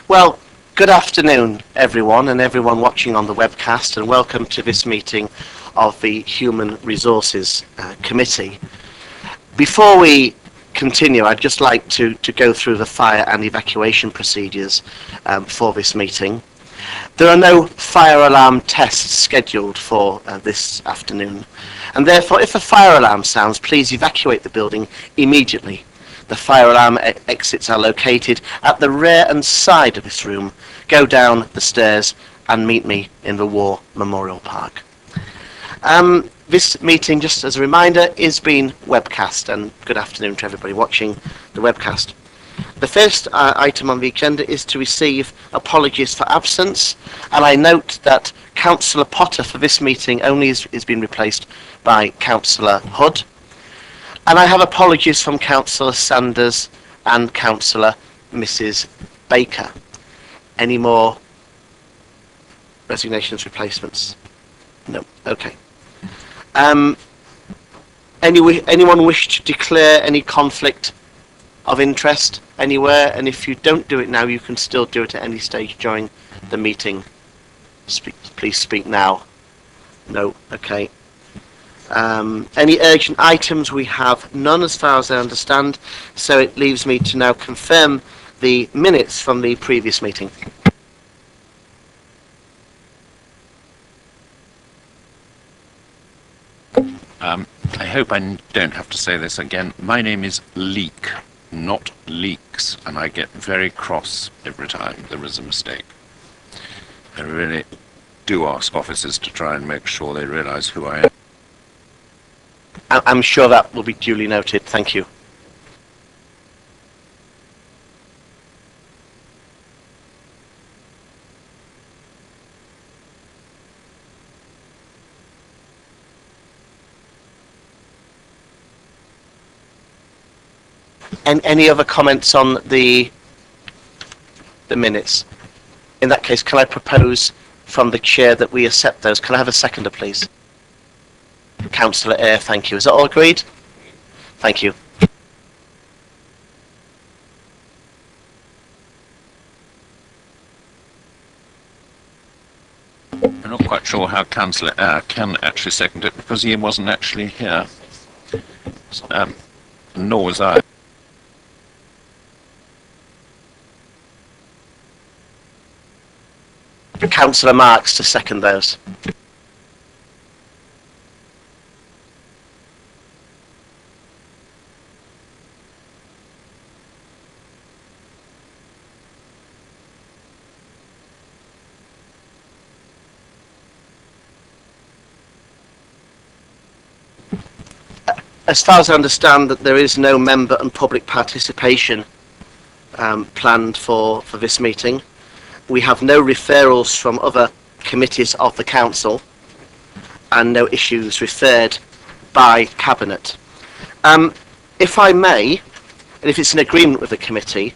Well, good afternoon, everyone, and everyone watching on the webcast, and welcome to this meeting of the Human Resources Committee. Before we continue, I'd just like to go through the fire and evacuation procedures for this meeting. There are no fire alarm tests scheduled for this afternoon, and therefore if a fire alarm sounds, please evacuate the building immediately. The fire alarm exits are located at the rear and side of this room. Go down the stairs and meet me in the War Memorial Park. This meeting, just as a reminder, is being webcast, and good afternoon to everybody watching the webcast. The first item on the agenda is to receive apologies for absence, and I note that Councillor Potter for this meeting only is being replaced by Councillor Hood. And I have apologies from Councillor Sanders and Councillor Mrs. Baker. Any more resignations, replacements? No. Okay. Anyone wish to declare any conflict of interest anywhere? And if you don't do it now, you can still do it at any stage during the meeting. Please speak now. No. Okay. Any urgent items? We have none as far as I understand, so it leaves me to now confirm the minutes from the previous meeting. I hope I don't have to say this again. My name is Leek, not Leeks, and I get very cross every time there is a mistake. I really do ask officers to try and make sure they realise who I am. I'm sure that will be duly noted. Thank you. And any other comments on the minutes? In that case, can I propose from the chair that we accept those? Can I have a seconder, please? Councillor Eyre, thank you. Is that all agreed? Thank you. I'm not quite sure how Councillor Eyre can actually second it because he wasn't actually here. Nor was I. Councillor Marks to second those. As far as I understand, that there is no member and public participation planned for this meeting. We have no referrals from other committees of the council and no issues referred by Cabinet. If I may, and if it's in agreement with the committee,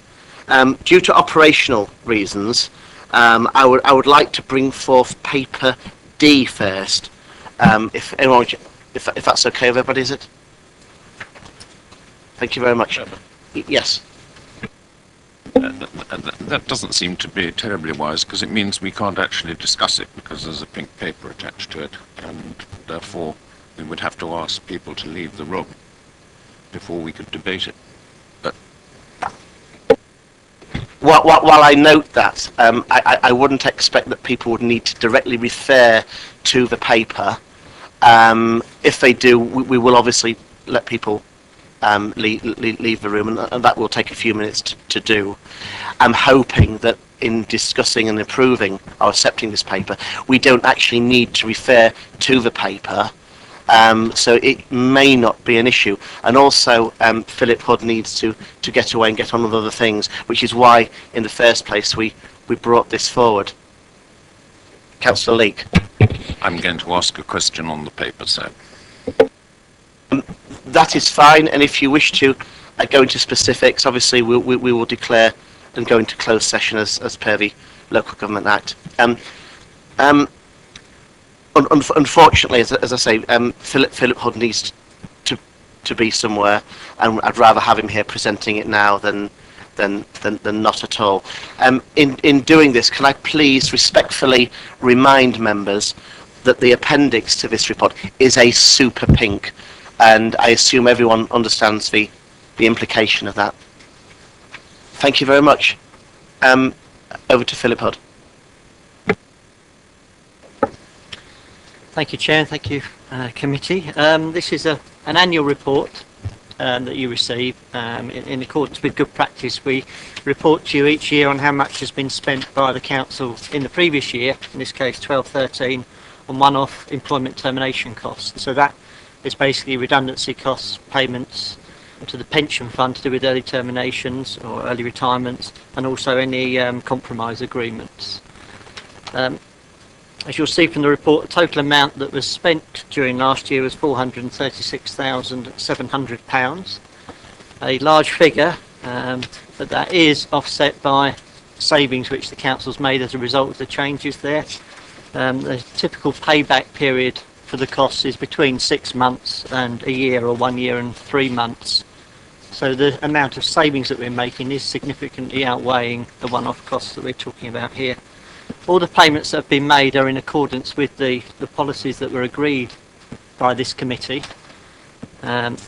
due to operational reasons, I would like to bring forth paper D first. If that's okay with everybody, is it? Thank you very much. Yes. That doesn't seem to be terribly wise because it means we can't actually discuss it because there's a pink paper attached to it, and therefore we would have to ask people to leave the room before we could debate it. But while I note that, I wouldn't expect that people would need to directly refer to the paper. If they do, we will obviously let people leave the room, and that will take a few minutes to do. I'm hoping that in discussing and approving or accepting this paper, we don't actually need to refer to the paper, so it may not be an issue. And also, Philip Hood needs to get away and get on with other things, which is why, in the first place, we brought this forward. Councillor Leek. I'm going to ask a question on the paper, sir. That is fine, and if you wish to go into specifics, obviously we will declare and go into closed session as per the Local Government Act. Unfortunately, as I say, Philip Hood needs to be somewhere, and I'd rather have him here presenting it now than than not at all. In doing this, can I please respectfully remind members that the appendix to this report is a super pink, and I assume everyone understands the implication of that. Thank you very much. Over to Philip Hood. Thank you, Chair. Thank you, Committee. This is an annual report that you receive. In accordance with good practice, we report to you each year on how much has been spent by the Council in the previous year, in this case 12-13, on one-off employment termination costs. So that is basically redundancy costs, payments to the pension fund to do with early terminations or early retirements, and also any compromise agreements. As you'll see from the report, the total amount that was spent during last year was £436,700. A large figure, but that is offset by savings which the Council's made as a result of the changes there. The typical payback period for the costs is between 6 months and a year, or 1 year and 3 months. So the amount of savings that we're making is significantly outweighing the one-off costs that we're talking about here. All the payments that have been made are in accordance with the policies that were agreed by this committee. And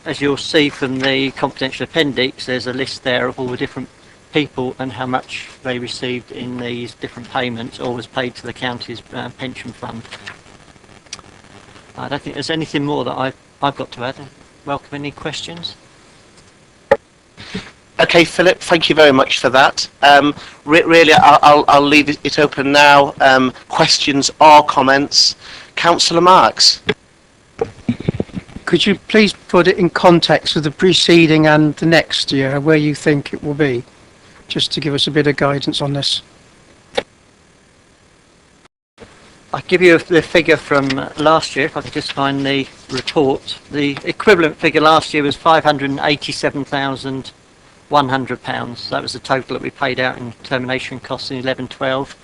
as you'll see from the confidential appendix, there's a list there of all the different people and how much they received in these different payments, or was paid to the county's pension fund. I don't think there's anything more that I've got to add. Welcome any questions. Okay, Philip, thank you very much for that. Really, I'll leave it open now. Questions or comments? Councillor Marks. Could you please put it in context of the preceding and the next year, where you think it will be, just to give us a bit of guidance on this? I'll give you the figure from last year, if I can just find the report. The equivalent figure last year was £587,100. That was the total that we paid out in termination costs in 11-12.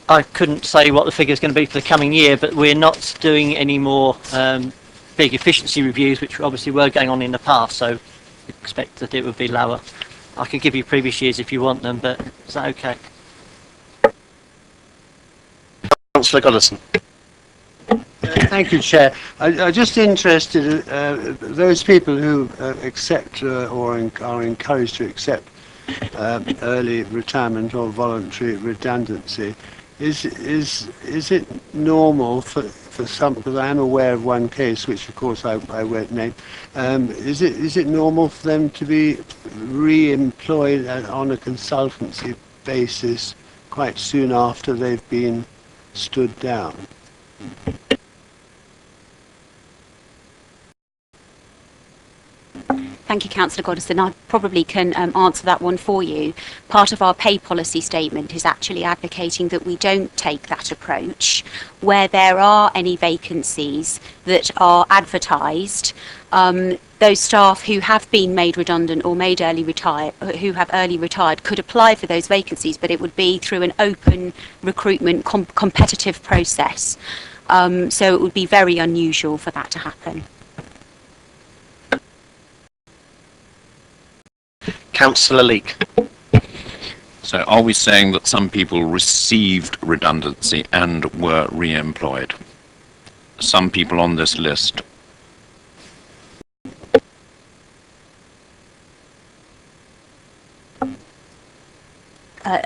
I couldn't say what the figure is going to be for the coming year, but we're not doing any more big efficiency reviews, which obviously were going on in the past, so I expect that it would be lower. I could give you previous years if you want them, but is that okay? Councillor Goddison. Thank you, Chair. I'm just interested, those people who accept or are encouraged to accept early retirement or voluntary redundancy, is it normal for some, because I am aware of one case, which of course I won't name, is it normal for them to be re-employed on a consultancy basis quite soon after they've been stood down? Thank you, Councillor Goddison. I probably can answer that one for you. Part of our pay policy statement is actually advocating that we don't take that approach. Where there are any vacancies that are advertised, those staff who have been made redundant or made early retired, who have early retired, could apply for those vacancies, but it would be through an open recruitment competitive process. So it would be very unusual for that to happen. Councillor Leake. So are we saying that some people received redundancy and were re-employed? Some people on this list.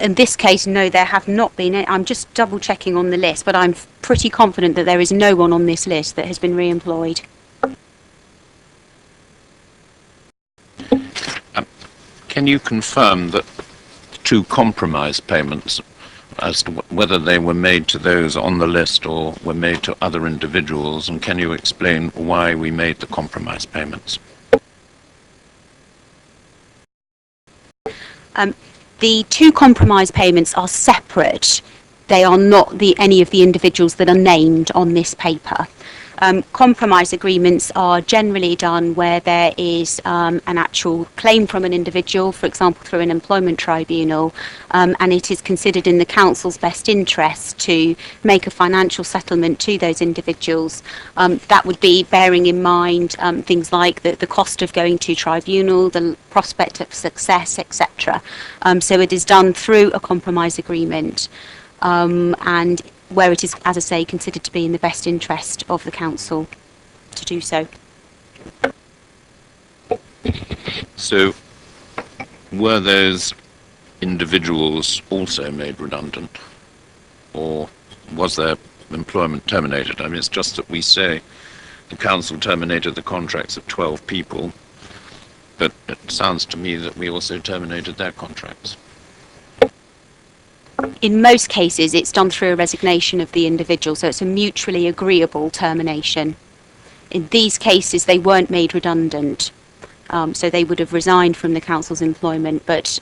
In this case, no, there have not been. I'm just double checking on the list, but I'm pretty confident that there is no one on this list that has been re-employed. Can you confirm that two compromise payments, as to whether they were made to those on the list or were made to other individuals, and can you explain why we made the compromise payments? The two compromise payments are separate. They are not any of the individuals that are named on this paper. Compromise agreements are generally done where there is an actual claim from an individual, for example through an employment tribunal, and it is considered in the council's best interest to make a financial settlement to those individuals. That would be bearing in mind things like the cost of going to tribunal, the prospect of success, etc. So it is done through a compromise agreement, and where it is, as I say, considered to be in the best interest of the council to do so. So, were those individuals also made redundant, or was their employment terminated? I mean, it's just that we say the council terminated the contracts of 12 people, but it sounds to me that we also terminated their contracts. In most cases, it's done through a resignation of the individual, so it's a mutually agreeable termination. In these cases, they weren't made redundant, so they would have resigned from the council's employment, but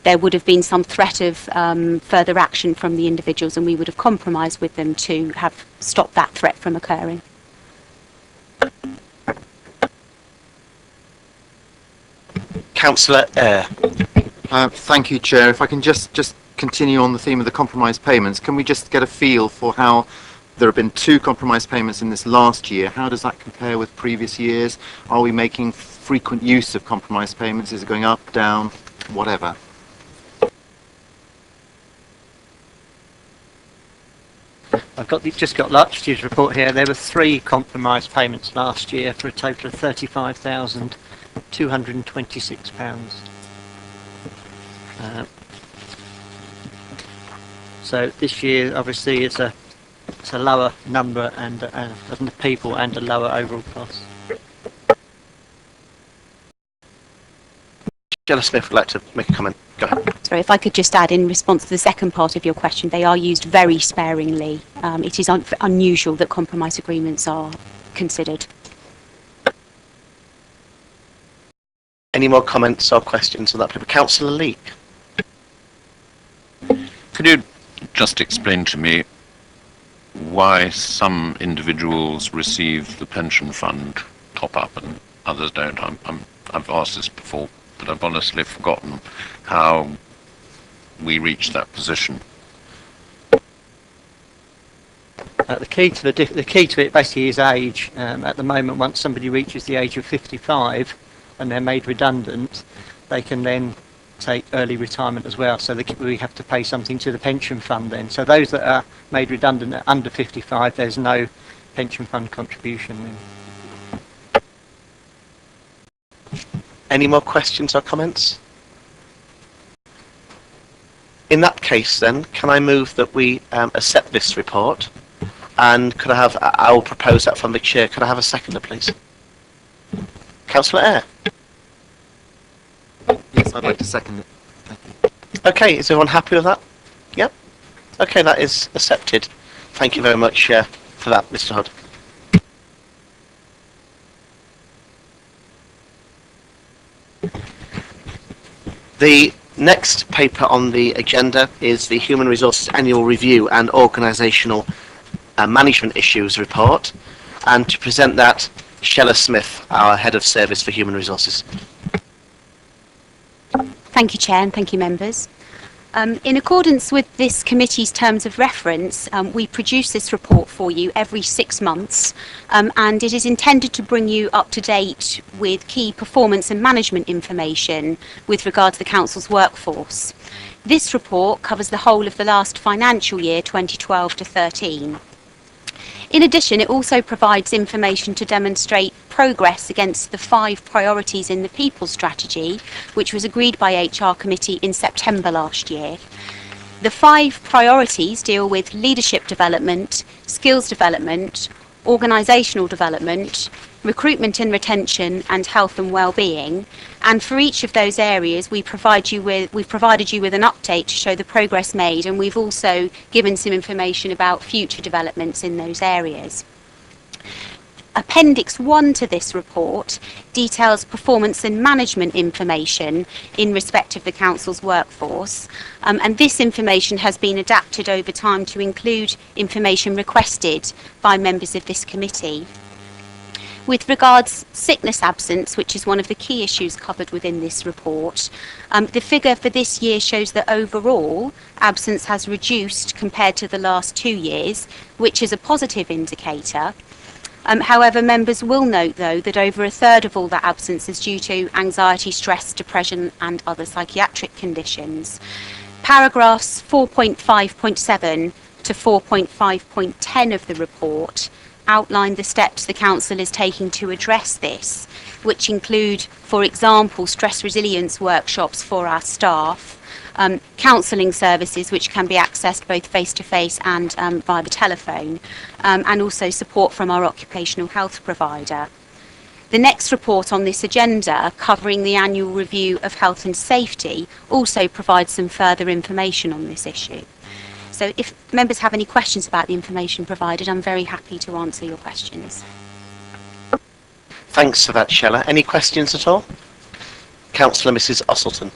there would have been some threat of further action from the individuals, and we would have compromised with them to have stopped that threat from occurring. Councillor Eyre. Thank you, Chair. If I can just continue on the theme of the compromise payments, can we just get a feel for how there have been 2 compromise payments in this last year? How does that compare with previous years? Are we making frequent use of compromise payments? Is it going up, down, whatever? I've just got last year's report here. There were 3 compromise payments last year for a total of £35,226. So this year, obviously, it's a lower number and of people and a lower overall cost. Shella Smith would like to make a comment. Go ahead. Sorry, if I could just add in response to the second part of your question, they are used very sparingly. It is unusual that compromise agreements are considered. Any more comments or questions on that paper? Councillor Leek. Could you just explain to me why some individuals receive the pension fund top-up and others don't? I've asked this before, but I've honestly forgotten how we reached that position. The key to it basically is age. At the moment, once somebody reaches the age of 55 and they're made redundant, they can then take early retirement as well. So we have to pay something to the pension fund then. So those that are made redundant at under 55, there's no pension fund contribution then. Any more questions or comments? In that case then, can I move that we accept this report? And could I have, I will propose that from the chair. Could I have a seconder, please? Councillor Eyre. Yes, I'd like to second it. Thank you. Okay, is everyone happy with that? Yep. Okay, that is accepted. Thank you very much for that, Mr. Hood. The next paper on the agenda is the Human Resources Annual Review and Organisational Management Issues Report. And to present that, Shella Smith, our Head of Service for Human Resources. Thank you, Chair, and thank you, members. In accordance with this committee's terms of reference, we produce this report for you every 6 months, and it is intended to bring you up to date with key performance and management information with regard to the Council's workforce. This report covers the whole of the last financial year, 2012 to 13. In addition, it also provides information to demonstrate progress against the 5 priorities in the People Strategy, which was agreed by HR Committee in September last year. The 5 priorities deal with leadership development, skills development, organisational development, recruitment and retention, and health and well-being. And for each of those areas, we've provided you with an update to show the progress made, and we've also given some information about future developments in those areas. Appendix 1 to this report details performance and management information in respect of the Council's workforce, and this information has been adapted over time to include information requested by members of this committee. With regards sickness absence, which is one of the key issues covered within this report, the figure for this year shows that overall absence has reduced compared to the last 2 years, which is a positive indicator. However, members will note, though, that over a third of all that absence is due to anxiety, stress, depression and other psychiatric conditions. Paragraphs 4.5.7 to 4.5.10 of the report outline the steps the Council is taking to address this, which include, for example, stress resilience workshops for our staff, counselling services which can be accessed both face-to-face and via the telephone, and also support from our occupational health provider. The next report on this agenda, covering the annual review of health and safety, also provides some further information on this issue. So if members have any questions about the information provided, I'm very happy to answer your questions. Thanks for that, Shella. Any questions at all? Councillor Mrs Osselton.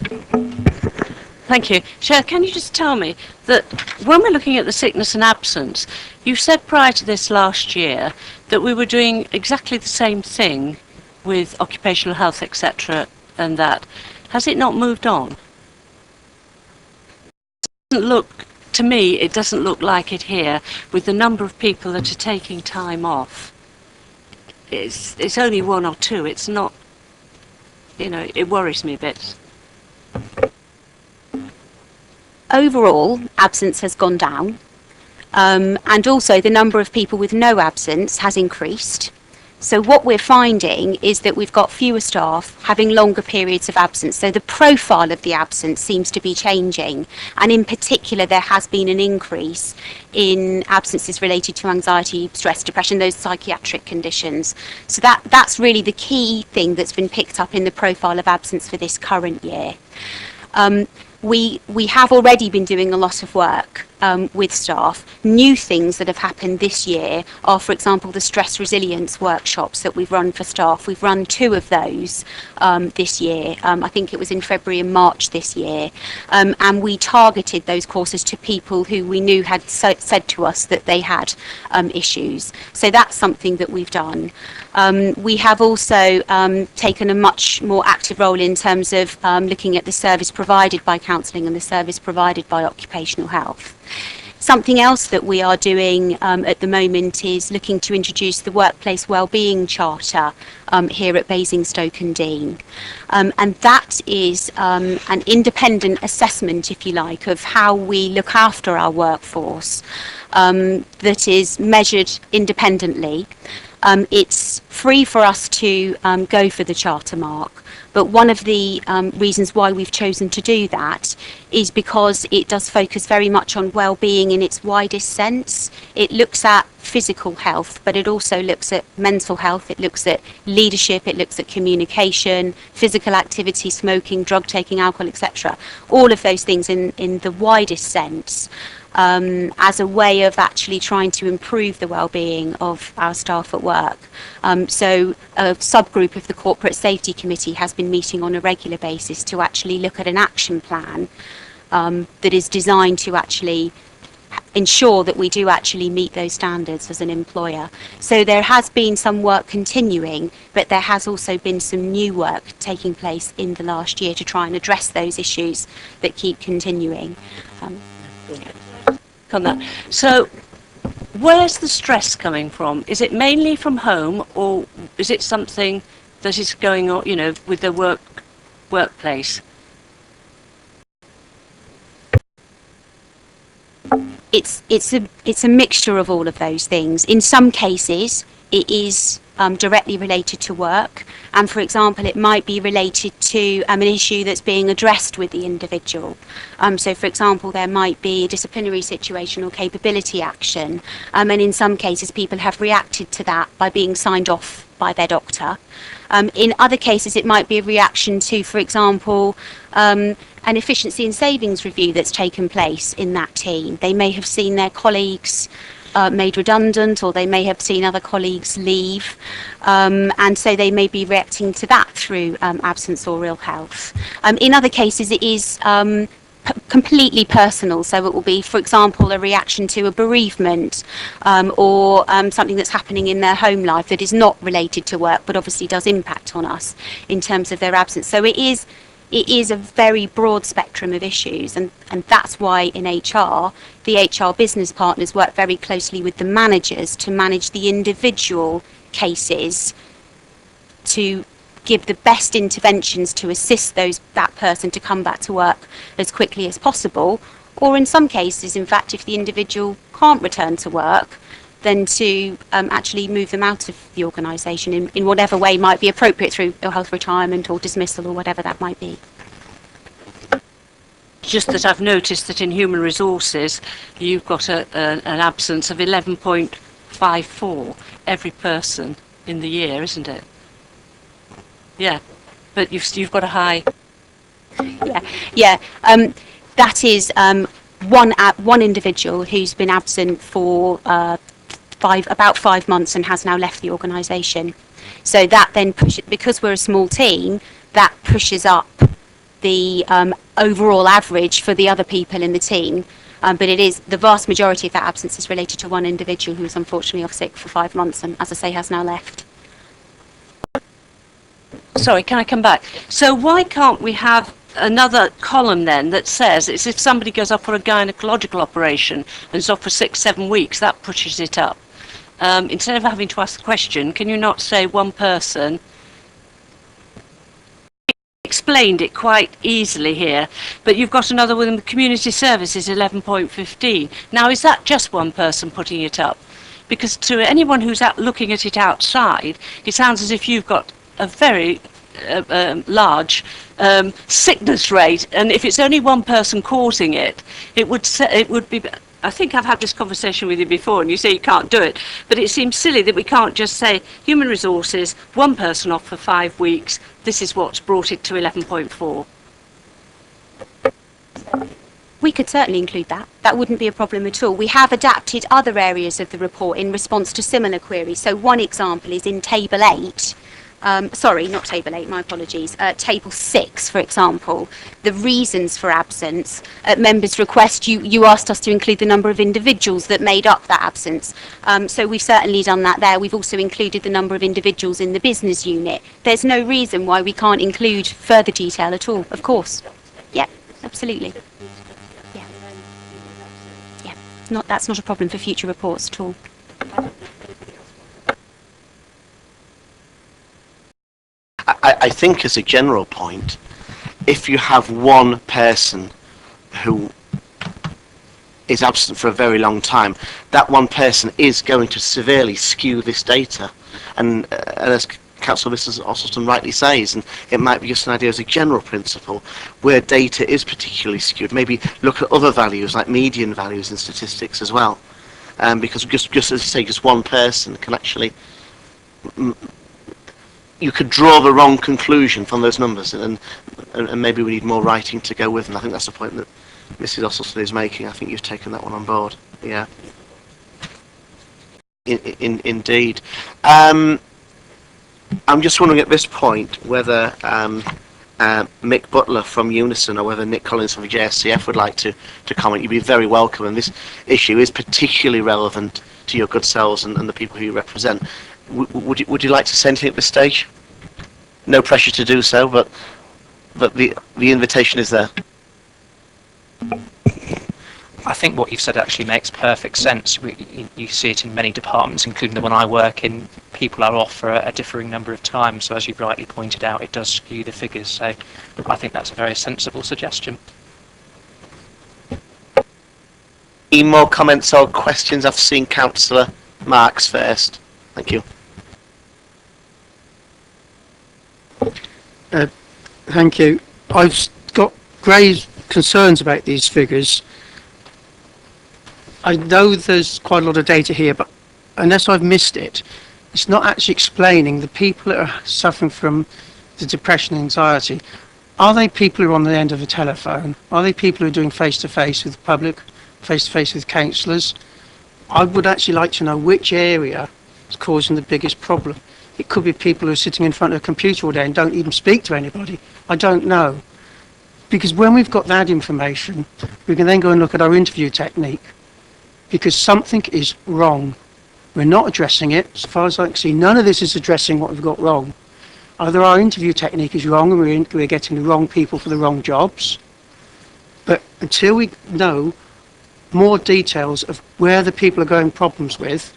Thank you. Chair, can you just tell me that when we're looking at the sickness and absence, you said prior to this last year that we were doing exactly the same thing with occupational health, etc., and that. Has it not moved on? To me, it doesn't look like it here, with the number of people that are taking time off. It's only 1 or 2. It's not, it worries me a bit. Overall, absence has gone down, and also the number of people with no absence has increased. So what we're finding is that we've got fewer staff having longer periods of absence. So the profile of the absence seems to be changing, and in particular there has been an increase in absences related to anxiety, stress, depression, those psychiatric conditions. So that's really the key thing that's been picked up in the profile of absence for this current year. We have already been doing a lot of work with staff. New things that have happened this year are, for example, the stress resilience workshops that we've run for staff. We've run 2 of those this year. I think it was in February and March this year. And we targeted those courses to people who we knew had said to us that they had issues. So that's something that we've done. We have also taken a much more active role in terms of looking at the service provided by counselling and the service provided by occupational health. Something else that we are doing at the moment is looking to introduce the Workplace Wellbeing Charter here at Basingstoke-Dean. And that is an independent assessment, if you like, of how we look after our workforce that is measured independently. It's free for us to go for the charter mark, but one of the reasons why we've chosen to do that is because it does focus very much on well-being in its widest sense. It looks at physical health, but it also looks at mental health, it looks at leadership, it looks at communication, physical activity, smoking, drug taking, alcohol, etc. All of those things in the widest sense. As a way of actually trying to improve the well-being of our staff at work. So a subgroup of the Corporate Safety Committee has been meeting on a regular basis to actually look at an action plan that is designed to actually ensure that we do actually meet those standards as an employer. So there has been some work continuing, but there has also been some new work taking place in the last year to try and address those issues that keep continuing. On that. So where's the stress coming from? Is it mainly from home, or is it something that is going on, with the workplace? It's a mixture of all of those things. In some cases, it is directly related to work, and for example it might be related to an issue that's being addressed with the individual. So for example there might be a disciplinary situation or capability action, and in some cases people have reacted to that by being signed off by their doctor. In other cases it might be a reaction to, for example, an efficiency and savings review that's taken place in that team. They may have seen their colleagues made redundant, or they may have seen other colleagues leave, and so they may be reacting to that through absence or ill health. In other cases, it is completely personal, so it will be, for example, a reaction to a bereavement, or something that's happening in their home life that is not related to work but obviously does impact on us in terms of their absence. So it is a very broad spectrum of issues, and that's why in HR, the HR business partners work very closely with the managers to manage the individual cases, to give the best interventions to assist that person to come back to work as quickly as possible, or in some cases, in fact, if the individual can't return to work, then to actually move them out of the organisation in whatever way might be appropriate, through ill health retirement or dismissal or whatever that might be. Just that I've noticed that in human resources, you've got an absence of 11.54 every person in the year, isn't it? Yeah, but you've got a high. Yeah. That is one individual who's been absent for about 5 months and has now left the organisation. So that then pushes, because we're a small team, that pushes up the overall average for the other people in the team. But it is, the vast majority of that absence is related to one individual who was unfortunately off sick for 5 months and, as I say, has now left. Sorry, can I come back? So why can't we have another column then that says it's if somebody goes up for a gynecological operation and is off for 6-7 weeks, that pushes it up? Instead of having to ask the question, can you not say one person? Explained it quite easily here, but you've got another one, the community services 11.15. Now, is that just one person putting it up? Because to anyone who's looking at it outside, it sounds as if you've got a very large sickness rate, and if it's only one person causing it, it would be. I think I've had this conversation with you before, and you say you can't do it, but it seems silly that we can't just say human resources, one person off for 5 weeks. This is what's brought it to 11.4. We could certainly include that. That wouldn't be a problem at all. We have adapted other areas of the report in response to similar queries. So one example is in Table 8. Sorry, not Table 8, my apologies. Table 6, for example, the reasons for absence. At members' request, you asked us to include the number of individuals that made up that absence. So we've certainly done that there. We've also included the number of individuals in the business unit. There's no reason why we can't include further detail at all, of course. Yeah, absolutely. Yeah. That's not a problem for future reports at all. I think as a general point, if you have one person who is absent for a very long time, that one person is going to severely skew this data. And as Councillor Mrs. Osselton rightly says, and it might be just an idea as a general principle, where data is particularly skewed, maybe look at other values like median values in statistics as well. Because just as you say, just one person can actually... you could draw the wrong conclusion from those numbers, and maybe we need more writing to go with them. I think that's the point that Mrs. Osselton is making. I think you've taken that one on board. Yeah. Indeed. I'm just wondering at this point whether Mick Butler from Unison or whether Nick Collins from the JSCF would like to comment. You'd be very welcome, and this issue is particularly relevant to your good selves and the people who you represent. Would you like to say anything at this stage? No pressure to do so, but the invitation is there. I think what you've said actually makes perfect sense. You see it in many departments, including the one I work in. People are off for a differing number of times, so as you've rightly pointed out, it does skew the figures. So I think that's a very sensible suggestion. Any more comments or questions? I've seen Councillor Marks first. Thank you. Thank you. I've got grave concerns about these figures. I know there's quite a lot of data here, but unless I've missed it, it's not actually explaining the people that are suffering from the depression and anxiety. Are they people who are on the end of a telephone? Are they people who are doing face-to-face with the public, face-to-face with councillors? I would actually like to know which area is causing the biggest problem. It could be people who are sitting in front of a computer all day and don't even speak to anybody. I don't know. Because when we've got that information, we can then go and look at our interview technique. Because something is wrong. We're not addressing it. As far as I can see, none of this is addressing what we've got wrong. Either our interview technique is wrong and we're getting the wrong people for the wrong jobs. But until we know more details of where the people are going problems with,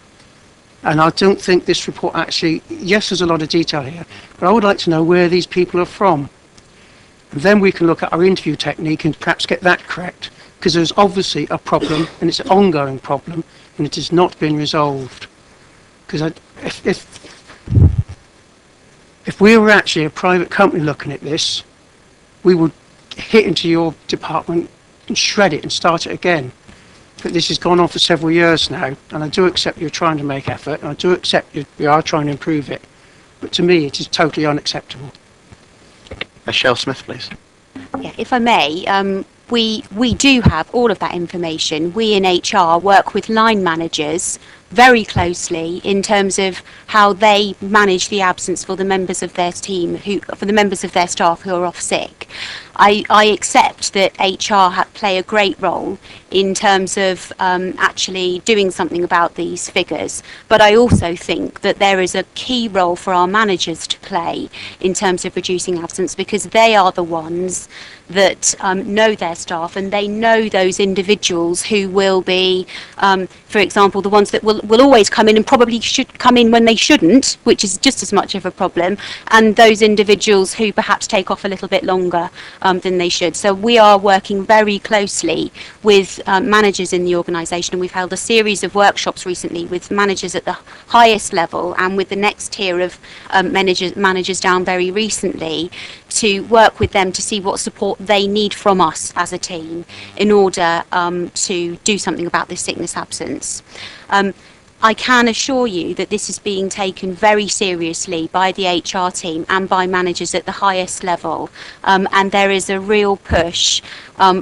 and I don't think this report actually, yes, there's a lot of detail here, but I would like to know where these people are from. And then we can look at our interview technique and perhaps get that correct, because there's obviously a problem, and it's an ongoing problem, and it has not been resolved. Because if we were actually a private company looking at this, we would hit into your department and shred it and start it again. But this has gone on for several years now, and I do accept you're trying to make effort, and I do accept you are trying to improve it. But to me, it is totally unacceptable. Michelle Smith, please. Yeah, if I may, we do have all of that information. We in HR work with line managers very closely in terms of how they manage the absence for the members of their team, for the members of their staff who are off sick. I accept that HR play a great role in terms of actually doing something about these figures, but I also think that there is a key role for our managers to play in terms of reducing absence, because they are the ones that know their staff, and they know those individuals who will be, for example, the ones that will always come in and probably should come in when they shouldn't, which is just as much of a problem, and those individuals who perhaps take off a little bit longer than they should. So we are working very closely with managers in the organisation, and we've held a series of workshops recently with managers at the highest level and with the next tier of managers down very recently, to work with them to see what support they need from us as a team in order to do something about this sickness absence. I can assure you that this is being taken very seriously by the HR team and by managers at the highest level, and there is a real push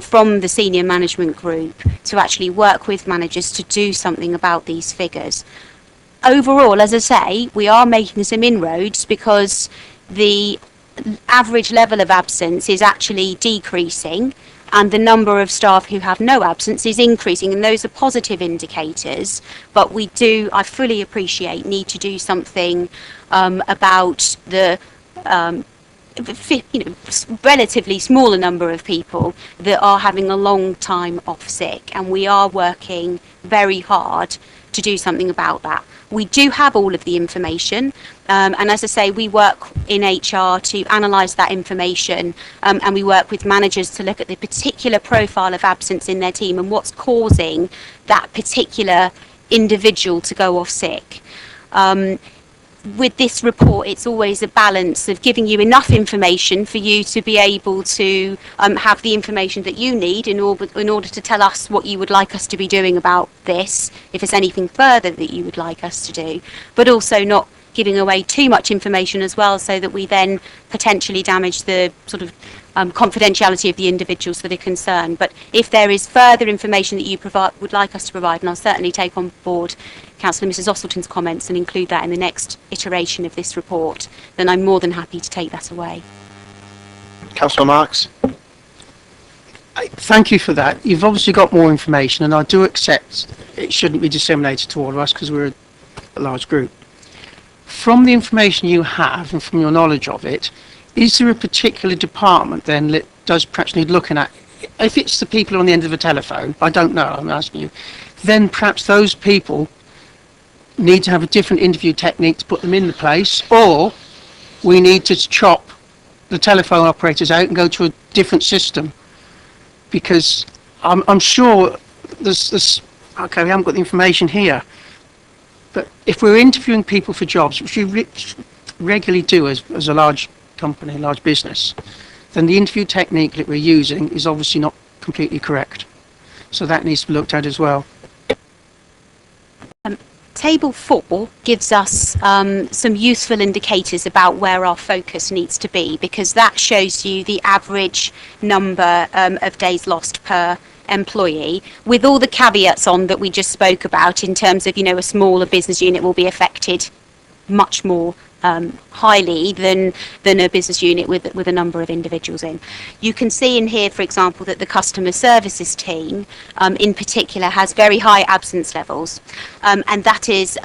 from the senior management group to actually work with managers to do something about these figures. Overall, as I say, we are making some inroads because the average level of absence is actually decreasing, and the number of staff who have no absence is increasing, and those are positive indicators. But we do, I fully appreciate, need to do something about the relatively smaller number of people that are having a long time off sick, and we are working very hard to do something about that. We do have all of the information, and as I say, we work in HR to analyse that information, and we work with managers to look at the particular profile of absence in their team and what's causing that particular individual to go off sick. With this report, it's always a balance of giving you enough information for you to be able to have the information that you need in order to tell us what you would like us to be doing about this, if there's anything further that you would like us to do, but also not giving away too much information as well, so that we then potentially damage the sort of confidentiality of the individuals that are concerned. But if there is further information that you would like us to provide, and I'll certainly take on board Councillor Mrs Ostleton's comments and include that in the next iteration of this report, then I'm more than happy to take that away. Councillor Marks. Thank you for that. You've obviously got more information, and I do accept it shouldn't be disseminated to all of us because we're a large group. From the information you have and from your knowledge of it, is there a particular department then that does perhaps need looking at? If it's the people on the end of the telephone, I don't know, I'm asking you, then perhaps those people need to have a different interview technique to put them in the place, or we need to chop the telephone operators out and go to a different system, because I'm sure there's okay, we haven't got the information here, but if we're interviewing people for jobs, which we regularly do as a large company, large business, then the interview technique that we're using is obviously not completely correct. So that needs to be looked at as well. Table 4 gives us some useful indicators about where our focus needs to be, because that shows you the average number of days lost per employee, with all the caveats on that we just spoke about in terms of, a smaller business unit will be affected much more highly than a business unit with a number of individuals in. You can see in here, for example, that the customer services team in particular has very high absence levels, and that is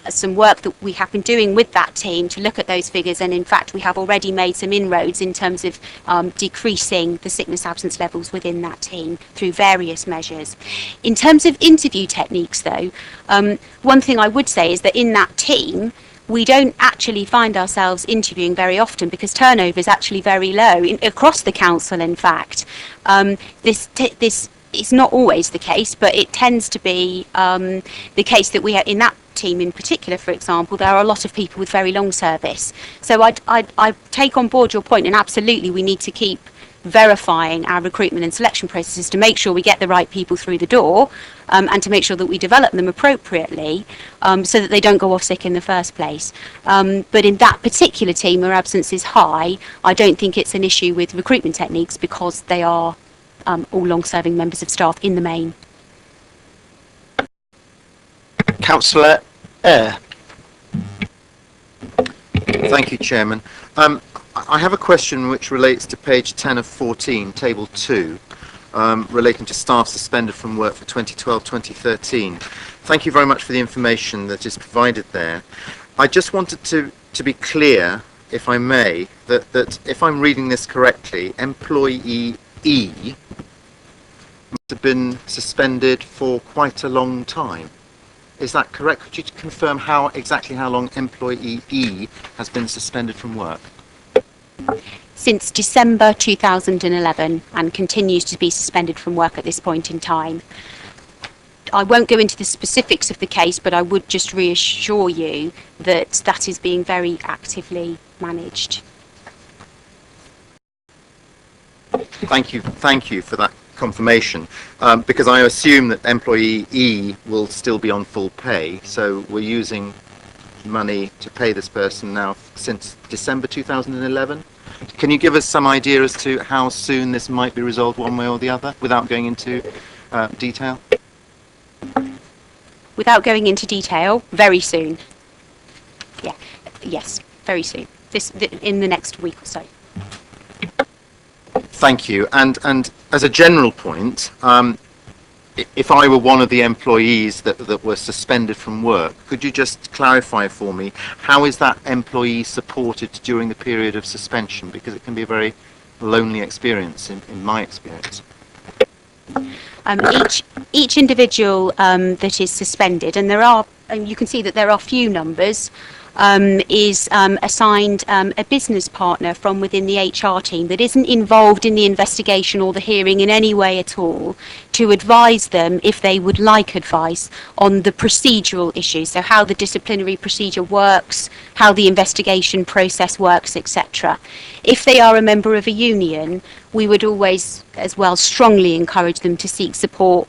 some work that we have been doing with that team to look at those figures, and in fact we have already made some inroads in terms of decreasing the sickness absence levels within that team through various measures. In terms of interview techniques though, one thing I would say is that in that team we don't actually find ourselves interviewing very often because turnover is actually very low across the council. In fact, this is not always the case, but it tends to be the case that we have in that team in particular. For example, there are a lot of people with very long service. So I take on board your point, and absolutely we need to keep verifying our recruitment and selection processes to make sure we get the right people through the door, and to make sure that we develop them appropriately, so that they don't go off sick in the first place. But in that particular team where absence is high, I don't think it's an issue with recruitment techniques because they are all long-serving members of staff in the main. Councillor Eyre. Thank you, Chairman. I have a question which relates to page 10 of 14, table 2, relating to staff suspended from work for 2012-2013. Thank you very much for the information that is provided there. I just wanted to be clear, if I may, that if I'm reading this correctly, employee E must have been suspended for quite a long time. Is that correct? Could you confirm exactly how long employee E has been suspended from work? Since December 2011, and continues to be suspended from work at this point in time. I won't go into the specifics of the case, but I would just reassure you that that is being very actively managed. Thank you for that confirmation, because I assume that employee E will still be on full pay, so we're using money to pay this person now since December 2011. Can you give us some idea as to how soon this might be resolved one way or the other, without going into detail? Without going into detail, very soon. Yes, very soon. In the next week or so. Thank you. And as a general point, if I were one of the employees that were suspended from work, could you just clarify for me, how is that employee supported during the period of suspension? Because it can be a very lonely experience, in my experience. Each individual that is suspended, and you can see that there are few numbers, is assigned a business partner from within the HR team that isn't involved in the investigation or the hearing in any way at all, to advise them if they would like advice on the procedural issues, so how the disciplinary procedure works, how the investigation process works, etc. If they are a member of a union, we would always as well strongly encourage them to seek support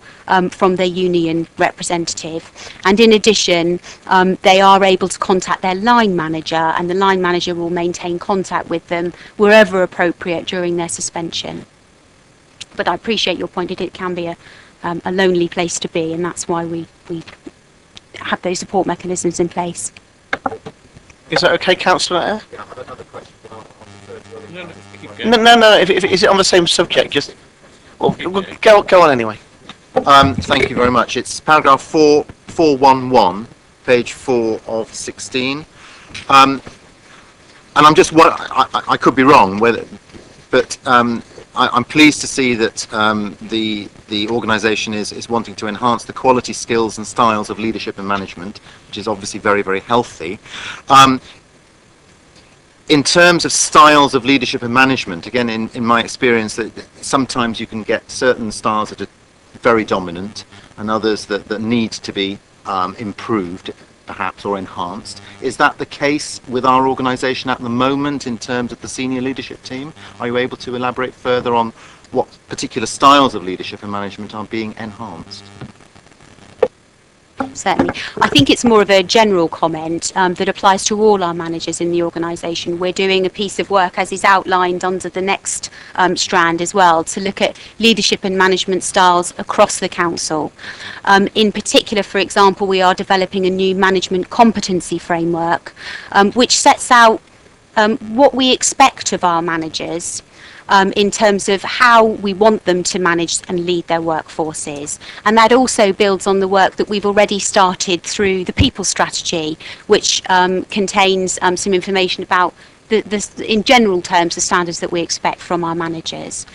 from their union representative. And in addition, they are able to contact their line manager, and the line manager will maintain contact with them wherever appropriate during their suspension. But I appreciate your point. It can be a lonely place to be, and that's why we have those support mechanisms in place. Is that okay, Councillor Eyre? Yeah, I have another question. No. If is it on the same subject? Just go on anyway. Thank you very much. It's paragraph 411, page 4 of 16. And I'm just I could be wrong, but I'm pleased to see that the organisation is wanting to enhance the quality, skills and styles of leadership and management, which is obviously very, very healthy. In terms of styles of leadership and management, again, in my experience, that sometimes you can get certain styles that are very dominant and others that need to be improved, perhaps, or enhanced. Is that the case with our organisation at the moment in terms of the senior leadership team? Are you able to elaborate further on what particular styles of leadership and management are being enhanced? Certainly. I think it's more of a general comment that applies to all our managers in the organisation. We're doing a piece of work, as is outlined under the next strand as well, to look at leadership and management styles across the council. In particular, for example, we are developing a new management competency framework, which sets out what we expect of our managers in terms of how we want them to manage and lead their workforces. And that also builds on the work that we've already started through the people strategy, which contains some information about in general terms, the standards that we expect from our managers.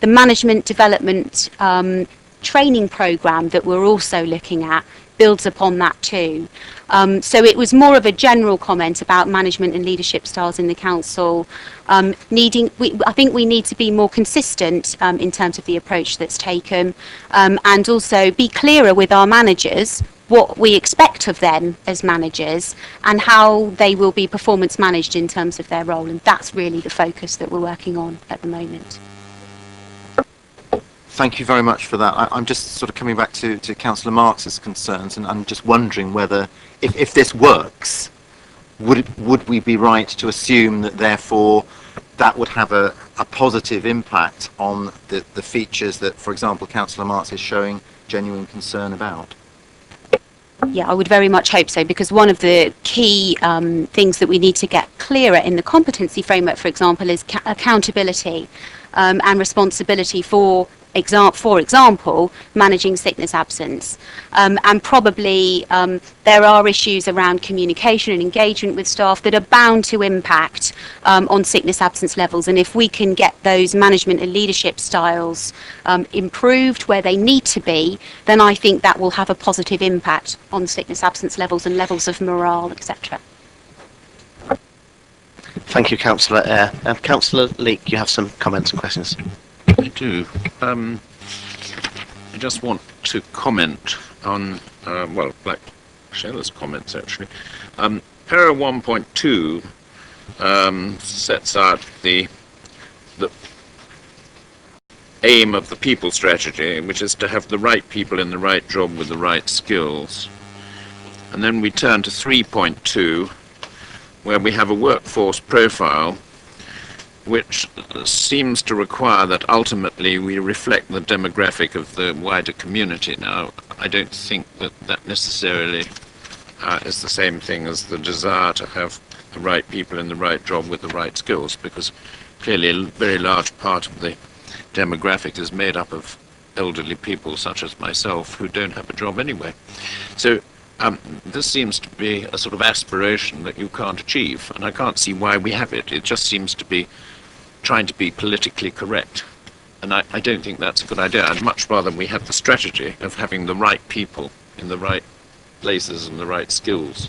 The management development training programme that we're also looking at builds upon that too. So it was more of a general comment about management and leadership styles in the council. I think we need to be more consistent in terms of the approach that's taken, and also be clearer with our managers what we expect of them as managers and how they will be performance managed in terms of their role. And that's really the focus that we're working on at the moment. Thank you very much for that. I'm just sort of coming back to Councillor Marx's concerns, and I'm just wondering whether, if this works, would we be right to assume that therefore that would have a positive impact on the features that, for example, Councillor Marx is showing genuine concern about? Yeah, I would very much hope so, because one of the key things that we need to get clearer in the competency framework, for example, is accountability and responsibility for example, managing sickness absence. And probably there are issues around communication and engagement with staff that are bound to impact on sickness absence levels. And if we can get those management and leadership styles improved where they need to be, then I think that will have a positive impact on sickness absence levels and levels of morale, etc. Thank you, Councillor Eyre. Councillor Leek, you have some comments and questions. I do. I just want to comment on, well, like Sheila's comments actually. Para 1.2 sets out the aim of the people strategy, which is to have the right people in the right job with the right skills. And then we turn to 3.2, where we have a workforce profile which seems to require that ultimately we reflect the demographic of the wider community. Now, I don't think that that necessarily is the same thing as the desire to have the right people in the right job with the right skills, because clearly a very large part of the demographic is made up of elderly people such as myself who don't have a job anyway. So this seems to be a sort of aspiration that you can't achieve, and I can't see why we have it. It just seems to be trying to be politically correct, and I don't think that's a good idea. I'd much rather we have the strategy of having the right people in the right places and the right skills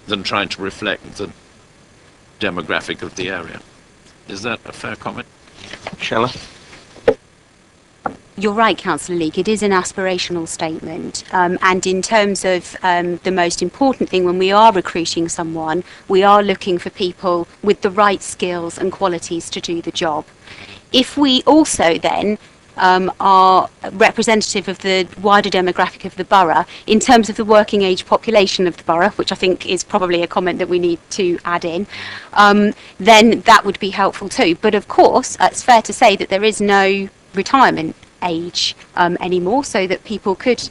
than trying to reflect the demographic of the area. Is that a fair comment? Sheila? You're right, Councillor Leek, it is an aspirational statement, and in terms of the most important thing when we are recruiting someone, we are looking for people with the right skills and qualities to do the job. If we also then are representative of the wider demographic of the borough in terms of the working age population of the borough, which I think is probably a comment that we need to add in, then that would be helpful too. But of course, it's fair to say that there is no retirement age anymore, so that people could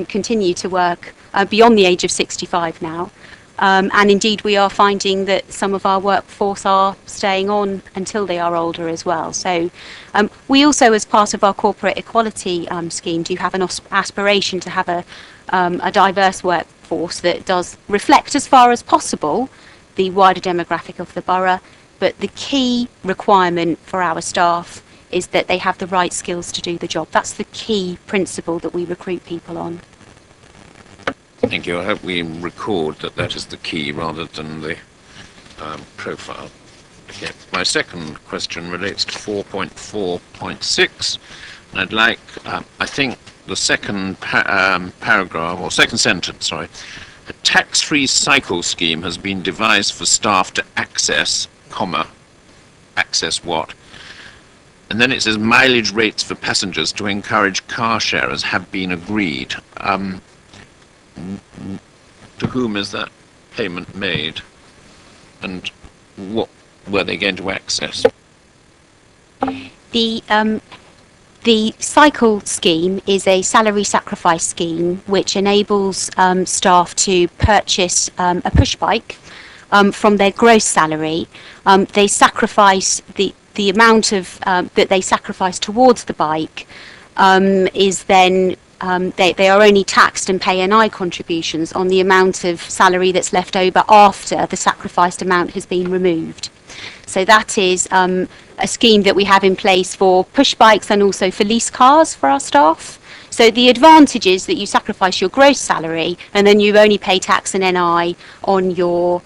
continue to work beyond the age of 65 now. And indeed, we are finding that some of our workforce are staying on until they are older as well. So we also, as part of our corporate equality scheme, do have an aspiration to have a diverse workforce that does reflect as far as possible the wider demographic of the borough. But the key requirement for our staff is that they have the right skills to do the job. That's the key principle that we recruit people on. Thank you. I hope we record that that is the key rather than the profile. Okay. My second question relates to 4.4.6, and I'd like, I think, the second paragraph, or second sentence, sorry. A tax-free cycle scheme has been devised for staff to access, access what? And then it says mileage rates for passengers to encourage car sharers have been agreed. to whom is that payment made, and what were they going to access? The cycle scheme is a salary sacrifice scheme which enables staff to purchase a push bike from their gross salary. They sacrifice the amount of that they sacrifice towards the bike is then they are only taxed and pay NI contributions on the amount of salary that's left over after the sacrificed amount has been removed. So that is a scheme that we have in place for push bikes and also for lease cars for our staff. So the advantage is that you sacrifice your gross salary and then you only pay tax and NI on your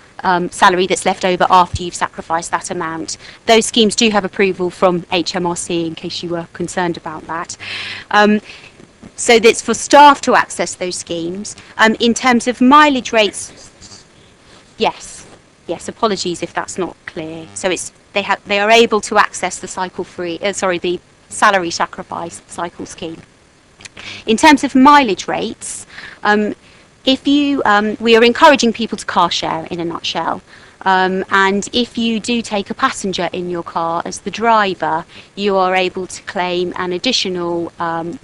salary that's left over after you've sacrificed that amount. Those schemes do have approval from HMRC in case you were concerned about that. So that's for staff to access those schemes. In terms of mileage rates, yes, apologies if that's not clear. So it's they are able to access the the salary sacrifice cycle scheme. In terms of mileage rates, we are encouraging people to car share in a nutshell. And if you do take a passenger in your car as the driver, you are able to claim an additional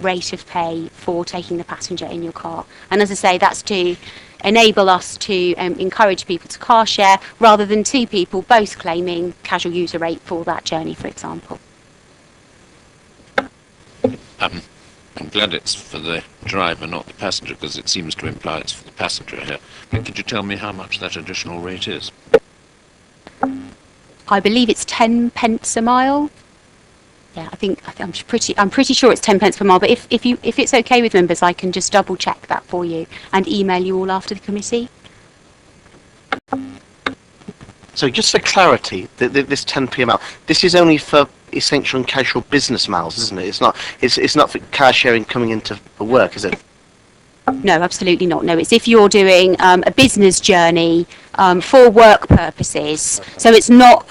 rate of pay for taking the passenger in your car. And as I say, that's to enable us to encourage people to car share rather than two people both claiming casual user rate for that journey, for example. I'm glad it's for the driver, not the passenger, because it seems to imply it's for the passenger here. But could you tell me how much that additional rate is? I believe it's 10 pence a mile. Yeah, I'm pretty sure it's 10 pence per mile. But if it's okay with members, I can just double check that for you and email you all after the committee. So just for clarity, this 10p mile, this is only for essential and casual business miles, isn't it? It's not for car sharing coming into work, is it? No, absolutely not. No, it's if you're doing a business journey for work purposes. So it's not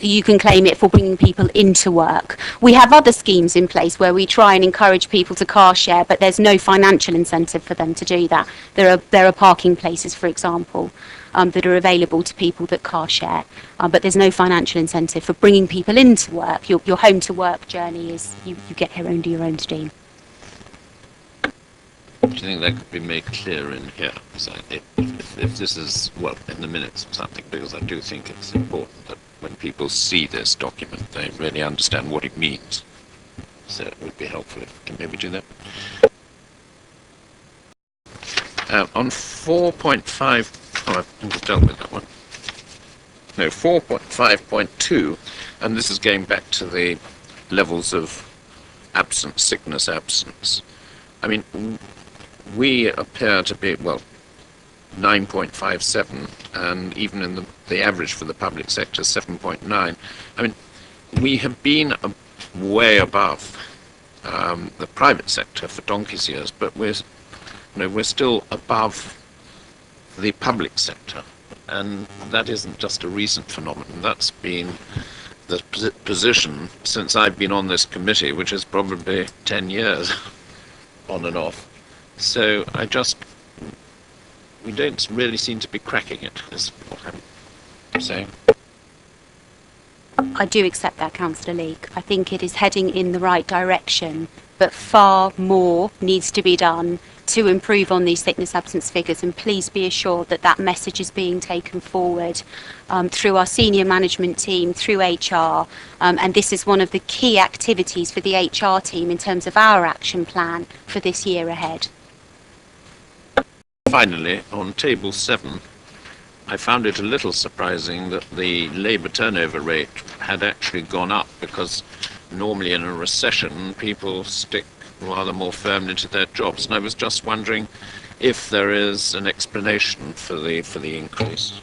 you can claim it for bringing people into work. We have other schemes in place where we try and encourage people to car share, but there's no financial incentive for them to do that. There are parking places, for example, that are available to people that car share, but there's no financial incentive for bringing people into work. Your home to work journey is you get here under your own steam. Do you think that could be made clear in here? So if this is, well, in the minutes or something, because I do think it's important that when people see this document, they really understand what it means. So it would be helpful if we can maybe do that. On 4.5, I think I've dealt with that one. No, 4.5.2, and this is going back to the levels of absence, sickness absence. I mean, we appear to be, well, 9.57, and even in the average for the public sector is 7.9. I mean, we have been way above the private sector for donkey's years, but we're still above the public sector, and that isn't just a recent phenomenon. That's been the position since I've been on this committee, which is probably 10 years on and off. So we don't really seem to be cracking it, is what I'm saying. I do accept that, Councillor Leake. I think it is heading in the right direction, but far more needs to be done to improve on these sickness absence figures, and please be assured that that message is being taken forward through our senior management team, through HR, and this is one of the key activities for the HR team in terms of our action plan for this year ahead. Finally, on table 7, I found it a little surprising that the labour turnover rate had actually gone up, because normally in a recession people stick rather more firmly to their jobs, and I was just wondering if there is an explanation for the increase.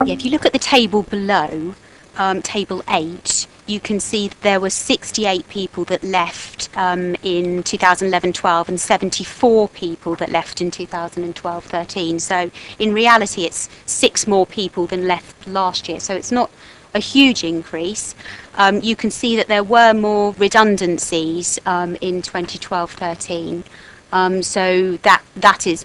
Yeah, if you look at the table below, table 8, you can see that there were 68 people that left in 2011-12 and 74 people that left in 2012-13. So in reality, it's 6 more people than left last year. So it's not a huge increase. You can see that there were more redundancies in 2012-13. So that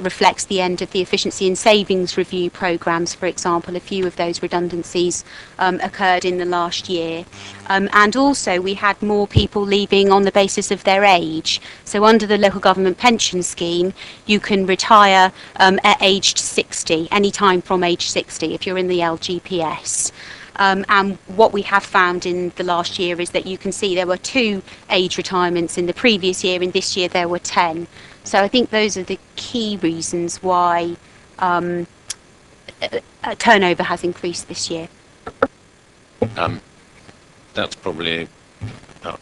reflects the end of the efficiency and savings review programmes, for example. A few of those redundancies occurred in the last year. And also we had more people leaving on the basis of their age. So under the local government pension scheme, you can retire at aged 60, any time from age 60 if you're in the LGPS. And what we have found in the last year is that you can see there were 2 age retirements in the previous year, and this year there were 10. So I think those are the key reasons why turnover has increased this year. That's probably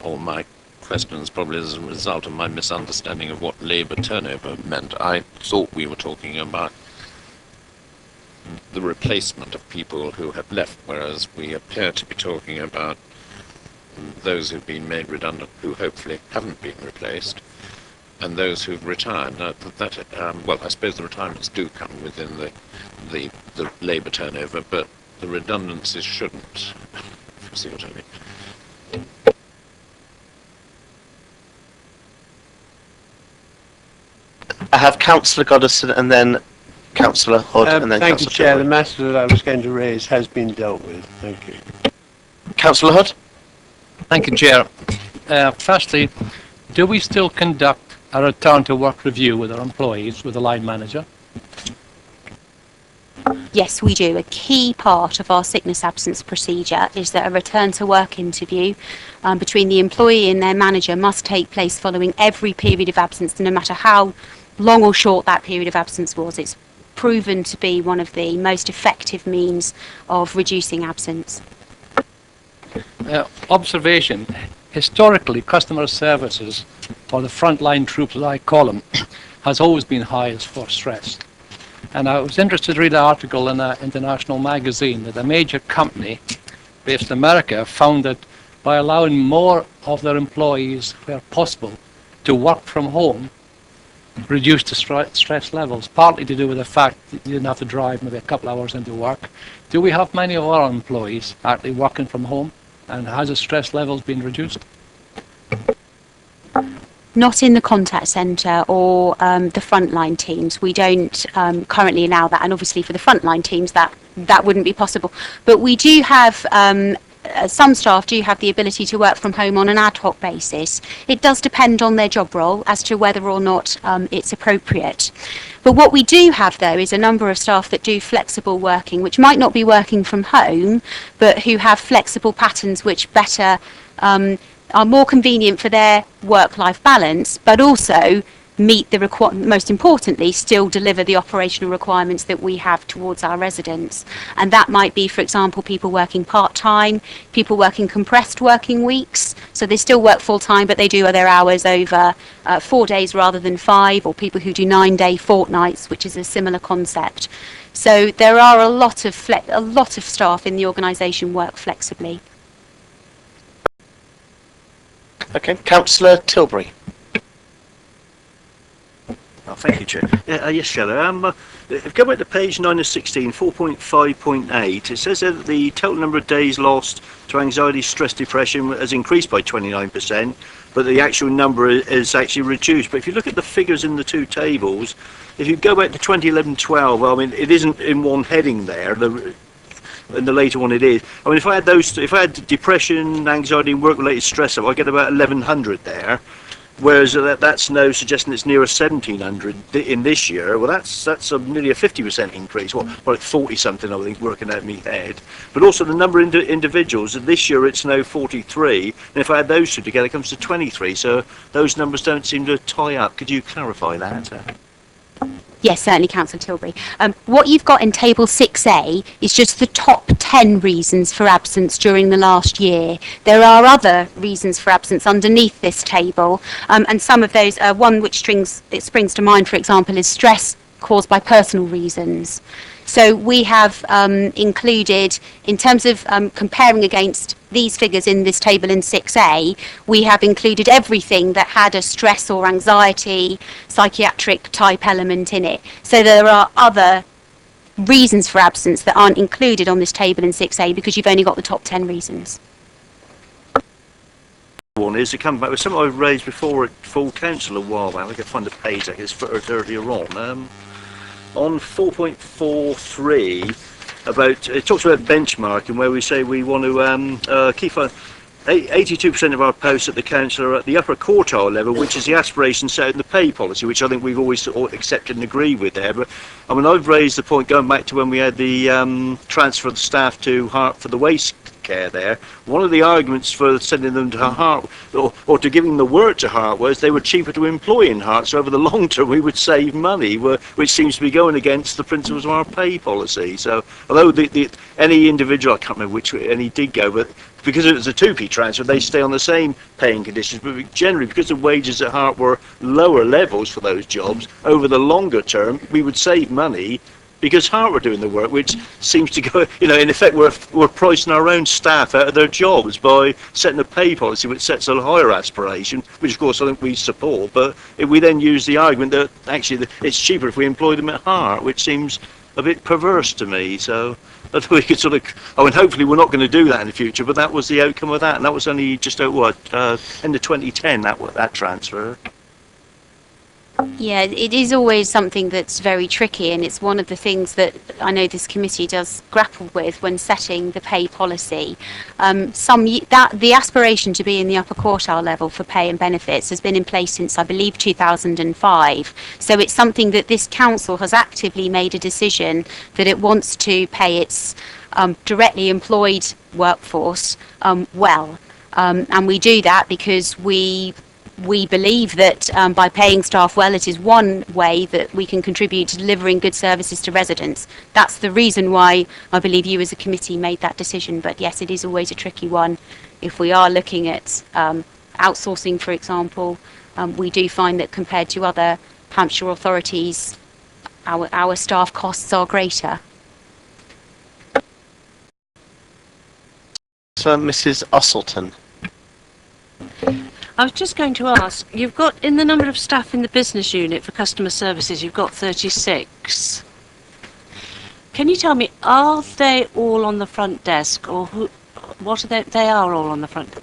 all my questions, probably as a result of my misunderstanding of what labour turnover meant. I thought we were talking about the replacement of people who have left, whereas we appear to be talking about those who've been made redundant who hopefully haven't been replaced, and those who've retired. Now, well, I suppose the retirements do come within the labour turnover, but the redundancies shouldn't. If you see what I mean. I have Councillor Goddison and then Councillor Hood and then thank you, Councillor Chair. The Tilbury. matter that I was going to raise has been dealt with. Thank you. Councillor Hood? Thank you, Chair. Firstly, do we still conduct a return to work review with our employees, with the line manager? Yes, we do. A key part of our sickness absence procedure is that a return to work interview between the employee and their manager must take place following every period of absence, no matter how long or short that period of absence was. It's proven to be one of the most effective means of reducing absence. Observation. Historically, customer services, or the frontline troops as I call them, has always been highest for stress. And I was interested to read an article in an international magazine that a major company based in America found that by allowing more of their employees, where possible, to work from home, reduced the stress levels, partly to do with the fact that you didn't have to drive maybe a couple hours into work. Do we have many of our employees actually working from home, and has the stress levels been reduced? Not in the contact centre or the frontline teams. We don't currently allow that, and obviously for the frontline teams that wouldn't be possible. But we do have some staff do have the ability to work from home on an ad hoc basis. It does depend on their job role as to whether or not it's appropriate. But what we do have, though, is a number of staff that do flexible working, which might not be working from home, but who have flexible patterns which better are more convenient for their work-life balance, but also meet the most importantly, still deliver the operational requirements that we have towards our residents. And that might be, for example, people working part-time, people working compressed working weeks, so they still work full-time, but they do their hours over 4 days rather than 5, or people who do 9-day fortnights, which is a similar concept. So there are a lot of staff in the organisation work flexibly. Okay, Councillor Tilbury. Oh, thank you, Chair. Yes, Chair. If you go back to page 9 of 16, 4.5.8, it says that the total number of days lost to anxiety, stress, depression has increased by 29%, but the actual number is actually reduced. But if you look at the figures in the two tables, if you go back to 2011-12, well, I mean, it isn't in one heading there. And the later one it is. I mean, if I had depression, anxiety, and work-related stress, I get about 1,100 there. Whereas that's now suggesting it's nearer 1,700 in this year. Well, that's nearly a 50% increase. Well, like 40 something, I think, working out in my head. But also the number of individuals. This year it's now 43, and if I add those two together, it comes to 23. So those numbers don't seem to tie up. Could you clarify that? Yes, certainly, Councillor Tilbury. What you've got in Table 6A is just the top 10 reasons for absence during the last year. There are other reasons for absence underneath this table, and some of those, one which springs to mind, for example, is stress caused by personal reasons. So we have included, in terms of comparing against these figures in this table in 6A, we have included everything that had a stress or anxiety, psychiatric type element in it. So there are other reasons for absence that aren't included on this table in 6A because you've only got the top 10 reasons. one is to come back with something I've raised before at full council a while back. I can find the page, I guess, earlier on 4.43, about it talks about benchmarking, where we say we want to keep 82% of our posts at the council are at the upper quartile level, which is the aspiration set in the pay policy, which I think we've always accepted and agreed with there. But I mean, I've raised the point going back to when we had the transfer of the staff to Hart for the waste care there. One of the arguments for sending them to Hart or to giving the work to Hart was they were cheaper to employ in Hart, so over the long term we would save money, which seems to be going against the principles of our pay policy. So although any individual, I can't remember which any did go, but because it was a 2p transfer, they stay on the same paying conditions, but generally because the wages at Hart were lower levels for those jobs, over the longer term we would save money because Hart were doing the work, which seems to go, in effect we're pricing our own staff out of their jobs by setting a pay policy which sets a higher aspiration, which of course I think we support, but if we then use the argument that actually it's cheaper if we employ them at Hart, which seems a bit perverse to me. So I thought we could sort of, and hopefully we're not going to do that in the future, but that was the outcome of that, and that was only just end of 2010, that transfer. Yeah, it is always something that's very tricky, and it's one of the things that I know this committee does grapple with when setting the pay policy. The aspiration to be in the upper quartile level for pay and benefits has been in place since, I believe, 2005. So it's something that this council has actively made a decision that it wants to pay its directly employed workforce well. And we do that because we believe that by paying staff well, it is one way that we can contribute to delivering good services to residents. That's the reason why I believe you as a committee made that decision. But yes, it is always a tricky one. If we are looking at outsourcing, for example, we do find that compared to other Hampshire authorities, our staff costs are greater. So, Mrs. Osselton. I was just going to ask, you've got, in the number of staff in the business unit for customer services, you've got 36. Can you tell me, are they all on the front desk, or what are they? They are all on the front.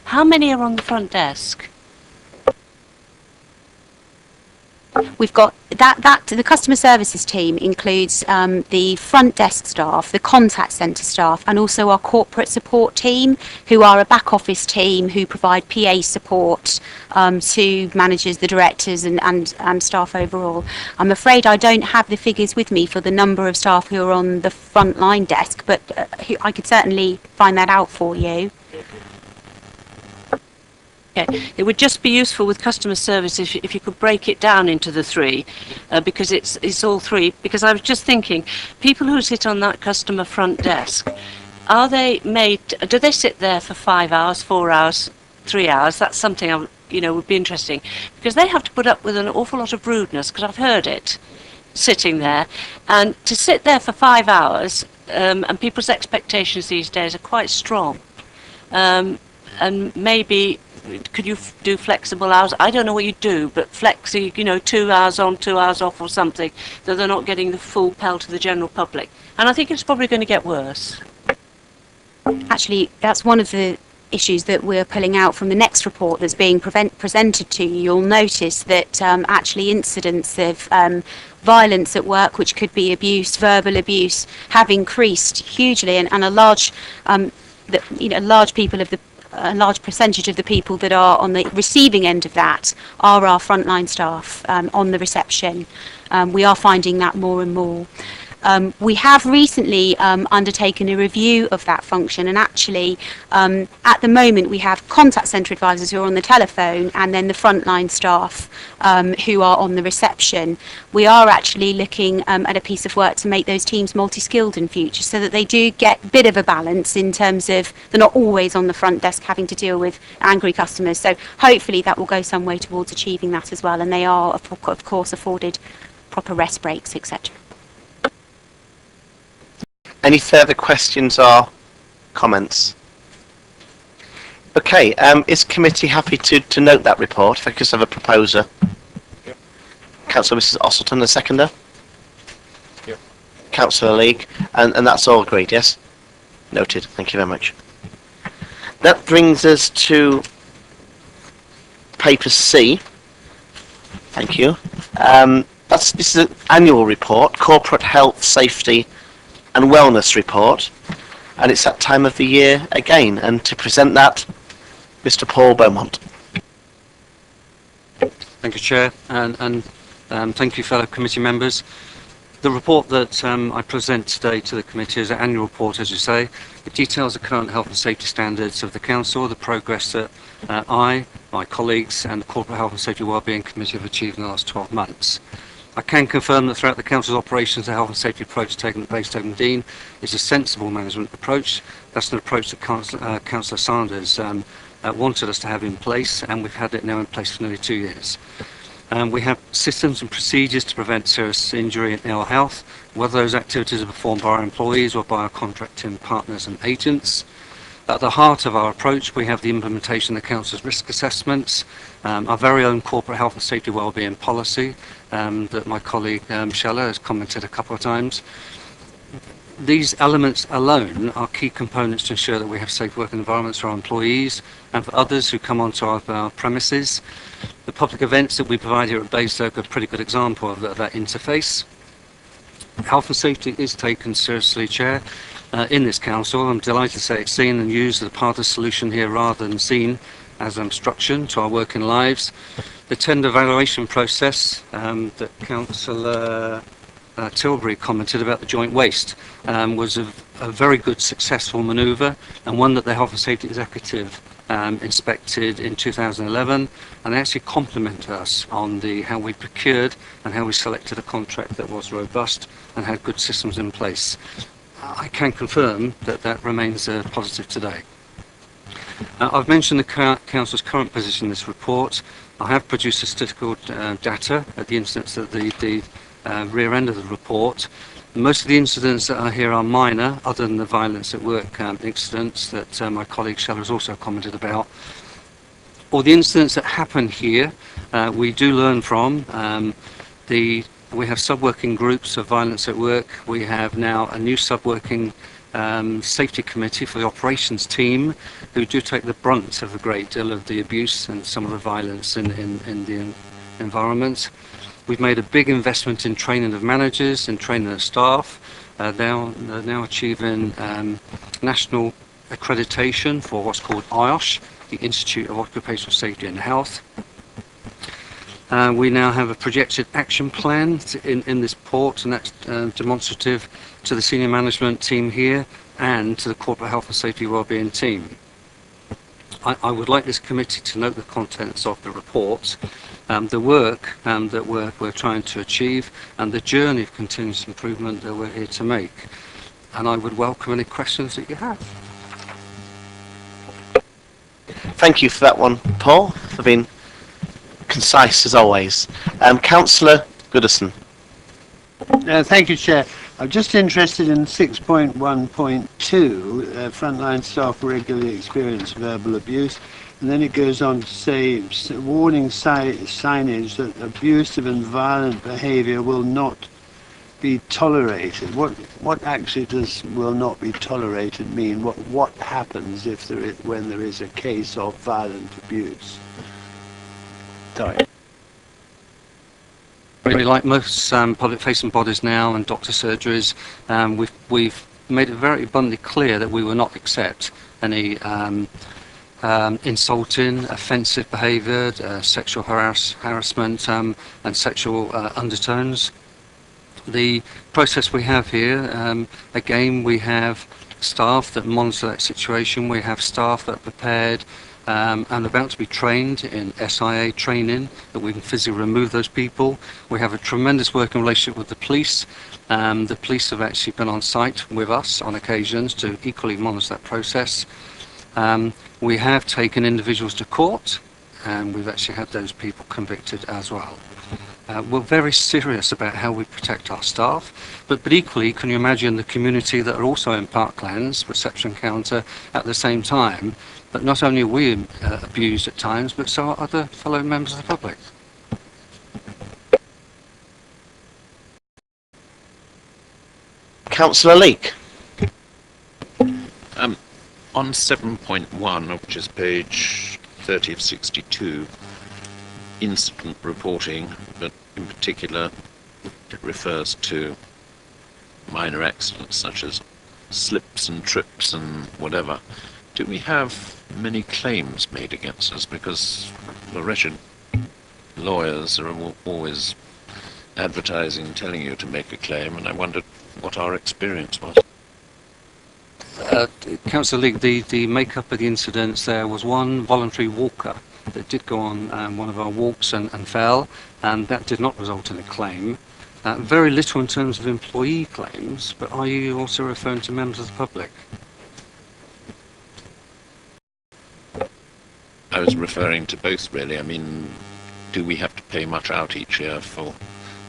How many are on the front desk? We've got the customer services team includes the front desk staff, the contact centre staff, and also our corporate support team, who are a back office team who provide PA support to managers, the directors, and staff overall. I'm afraid I don't have the figures with me for the number of staff who are on the front line desk, but I could certainly find that out for you. Okay. It would just be useful with customer service if you could break it down into the three, because it's all three. Because I was just thinking, people who sit on that customer front desk, are they made? Do they sit there for 5 hours, 4 hours, 3 hours? That's something would be interesting, because they have to put up with an awful lot of rudeness. Because I've heard it, sitting there, and to sit there for 5 hours, and people's expectations these days are quite strong, and maybe. Could you do flexible hours? I don't know what you do, but flexi, 2 hours on, 2 hours off or something, that they're not getting the full pelt to the general public. And I think it's probably going to get worse. Actually, that's one of the issues that we're pulling out from the next report that's being presented to you. You'll notice that actually incidents of violence at work, which could be abuse, verbal abuse, have increased hugely, and a large percentage of the people that are on the receiving end of that are our frontline staff on the reception. We are finding that more and more. We have recently undertaken a review of that function, and actually at the moment we have contact centre advisors who are on the telephone, and then the frontline staff who are on the reception. We are actually looking at a piece of work to make those teams multi-skilled in future, so that they do get a bit of a balance in terms of they're not always on the front desk having to deal with angry customers. So hopefully that will go some way towards achieving that as well, and they are of course afforded proper rest breaks, etc. Any further questions or comments? Okay, is committee happy to note that report? If I could just have a proposer. Yep. Councillor Mrs. Osselton, the seconder? Yep. Councillor League, and that's all agreed, yes? Noted, thank you very much. That brings us to paper C. Thank you. This is an annual report, Corporate Health, Safety and Wellness Report, and it's that time of the year again. And to present that, Mr. Paul Beaumont. Thank you, Chair, and thank you, fellow committee members. The report that I present today to the committee is an annual report, as you say. It details the current health and safety standards of the Council, the progress that I, my colleagues and the Corporate Health and Safety Wellbeing Committee have achieved in the last 12 months. I can confirm that throughout the Council's operations, the health and safety approach taken at Basingstoke Dean is a sensible management approach. That's an approach that Councillor Sanders wanted us to have in place, and we've had it now in place for nearly 2 years. We have systems and procedures to prevent serious injury and ill health, whether those activities are performed by our employees or by our contracting partners and agents. At the heart of our approach, we have the implementation of the Council's risk assessments, our very own corporate health and safety wellbeing policy that my colleague Scheller has commented a couple of times. These elements alone are key components to ensure that we have safe working environments for our employees and for others who come onto our premises. The public events that we provide here at Basingstoke are a pretty good example of that interface. Health and safety is taken seriously, Chair, in this council. I'm delighted to say it's seen and used as a part of the solution here rather than seen as an obstruction to our working lives. The tender evaluation process that Councillor Tilbury commented about the joint waste was a very good successful manoeuvre, and one that the Health and Safety Executive inspected in 2011, and they actually complimented us on how we procured and how we selected a contract that was robust and had good systems in place. I can confirm that that remains positive today. I've mentioned the Council's current position in this report. I have produced statistical data at the instance of the rear end of the report. Most of the incidents that are here are minor, other than the violence at work incidents that my colleague Scheller has also commented about. Or the incidents that happen here, we do learn from. We have sub-working groups of violence at work. We have now a new sub-working safety committee for the operations team, who do take the brunt of a great deal of the abuse and some of the violence in the environment. We've made a big investment in training of managers and training of staff. They're now achieving national accreditation for what's called IOSH, the Institute of Occupational Safety and Health. We now have a projected action plan in this report, and that's demonstrative to the senior management team here and to the Corporate Health and Safety Wellbeing team. I would like this committee to note the contents of the report, the work that we're trying to achieve, and the journey of continuous improvement that we're here to make. And I would welcome any questions that you have. Thank you for that one, Paul, for being concise as always. Councillor Goodison. Thank you, Chair. I'm just interested in 6.1.2, frontline staff regularly experience verbal abuse, and then it goes on to say warning signage that abusive and violent behaviour will not be tolerated. What actually does "will not be tolerated" mean? What happens if when there is a case of violent abuse? Sorry. Like most public-facing bodies now and doctor surgeries, we've made it very abundantly clear that we will not accept any insulting, offensive behaviour, sexual harassment and sexual undertones. The process we have here, again, we have staff that monitor that situation. We have staff that are prepared and about to be trained in SIA training, that we can physically remove those people. We have a tremendous working relationship with the police. The police have actually been on site with us on occasions to equally monitor that process. We have taken individuals to court, and we've actually had those people convicted as well. We're very serious about how we protect our staff, but equally, can you imagine the community that are also in Parklands, reception counter, at the same time, that not only are we abused at times, but so are other fellow members of the public. Councillor Leake. On 7.1, which is page 30 of 62, incident reporting, but in particular it refers to minor accidents such as slips and trips and whatever. Do we have many claims made against us? Because the wretched lawyers are always advertising, telling you to make a claim, and I wondered what our experience was. Councillor Leake, the makeup of the incidents, there was one voluntary walker that did go on one of our walks and fell, and that did not result in a claim. Very little in terms of employee claims, but are you also referring to members of the public? I was referring to both, really. I mean, do we have to pay much out each year for,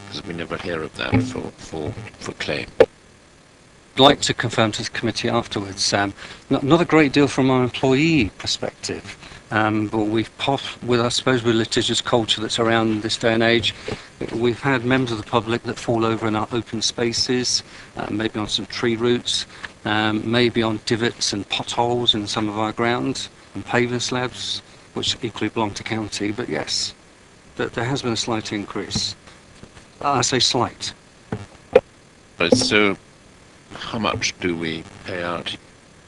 because we never hear of that, for claim? I'd like to confirm to the committee afterwards, not a great deal from our employee perspective, but with I suppose with litigious culture that's around this day and age, we've had members of the public that fall over in our open spaces, maybe on some tree roots, maybe on divots and potholes in some of our grounds, and paving slabs, which equally belong to county, but yes, there has been a slight increase. I say slight. But so, how much do we pay out?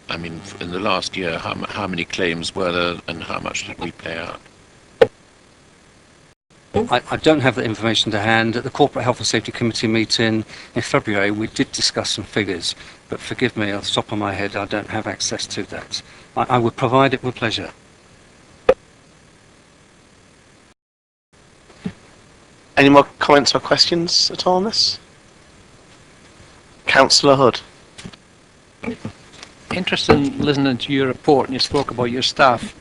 I mean, in the last year, how many claims were there, and how much did we pay out? I don't have that information to hand. At the Corporate Health and Safety Committee meeting in February, we did discuss some figures, but forgive me, off the top of my head, I don't have access to that. I would provide it with pleasure. Any more comments or questions at all on this? Councillor Hood. Interested in listening to your report, and you spoke about your staff,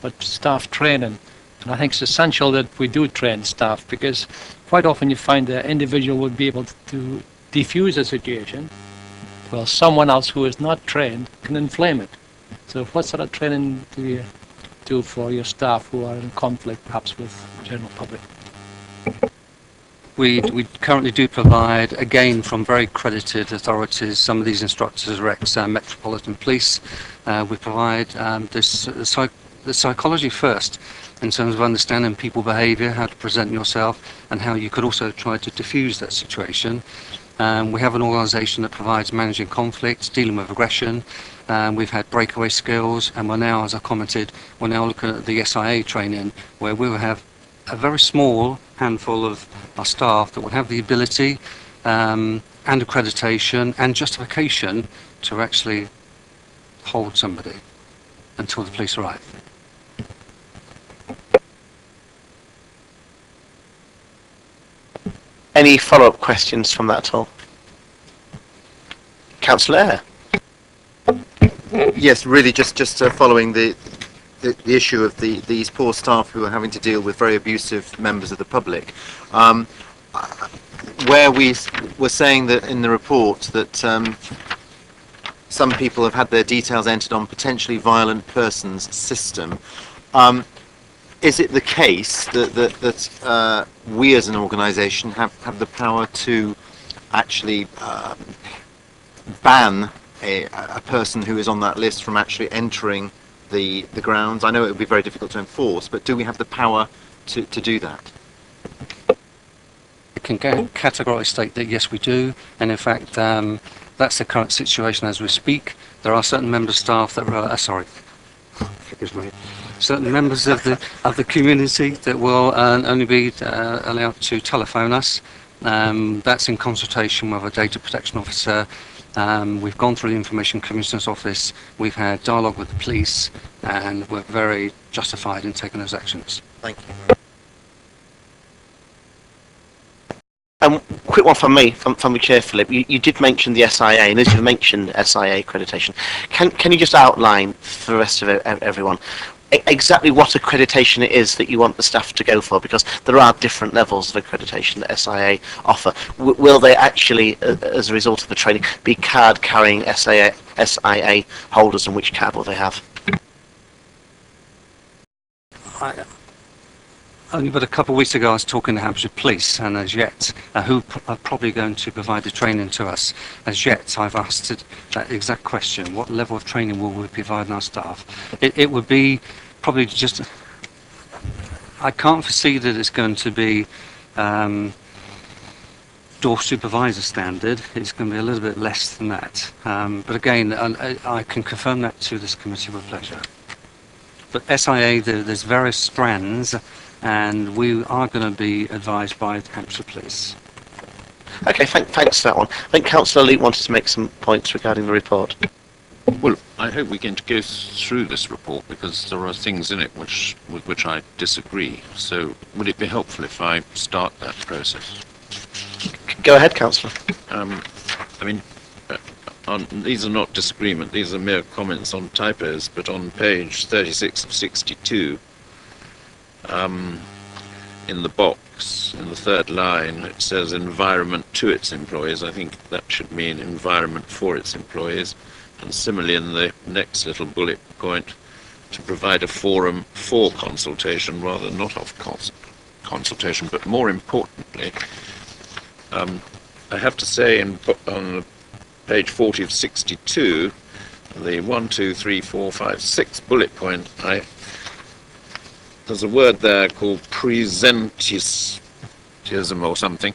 but staff training. And I think it's essential that we do train staff, because quite often you find that individual would be able to defuse a situation, while someone else who is not trained can inflame it. So what sort of training do you do for your staff who are in conflict perhaps with the general public? We currently do provide, again from very credited authorities, some of these instructors are ex-Metropolitan Police. We provide the psychology first, in terms of understanding people behaviour, how to present yourself, and how you could also try to diffuse that situation. We have an organisation that provides managing conflicts, dealing with aggression. We've had breakaway skills, and we're now, as I commented, we're now looking at the SIA training, where we will have a very small handful of our staff that will have the ability and accreditation and justification to actually hold somebody until the police arrive. Any follow-up questions from that at all? Councillor Eyre. Yes, really, just following the issue of these poor staff who are having to deal with very abusive members of the public. Where we were saying that in the report that some people have had their details entered on potentially violent persons system. Is it the case that we as an organisation have the power to actually ban a person who is on that list from actually entering the grounds? I know it would be very difficult to enforce, but do we have the power to do that? I can categorically state that yes, we do, and in fact that's the current situation as we speak. There are certain members of staff that are forgive me, certain members of the community that will only be allowed to telephone us. That's in consultation with a data protection officer. We've gone through the Information Commissioner's office, we've had dialogue with the police, and we're very justified in taking those actions. Thank you. Quick one from me, from the Chair, Philip. You did mention the SIA, and as you mentioned SIA accreditation, can you just outline for the rest of everyone exactly what accreditation it is that you want the staff to go for? Because there are different levels of accreditation that SIA offer. Will they actually, as a result of the training, be card-carrying SIA holders, and which card will they have? Only but a couple of weeks ago I was talking to Hampshire Police, and as yet, who are probably going to provide the training to us, as yet I've asked that exact question: what level of training will we provide our staff? It would be probably just I can't foresee that it's going to be door supervisor standard. It's going to be a little bit less than that. But again, I can confirm that to this committee with pleasure. But SIA, there's various strands, and we are going to be advised by the Hampshire Police. Okay, thanks for that one. I think Councillor Luke wanted to make some points regarding the report. Well, I hope we can go through this report because there are things in it with which I disagree. So would it be helpful if I start that process? Go ahead, Councillor. I mean, these are not disagreement, these are mere comments on typos, but on page 36 of 62, in the box, in the third line, it says environment to its employees. I think that should mean environment for its employees. And similarly in the next little bullet point, to provide a forum for consultation rather not of consultation, but more importantly, I have to say on page 40 of 62, the 1, 2, 3, 4, 5, 6 bullet point, there's a word there called presentism or something.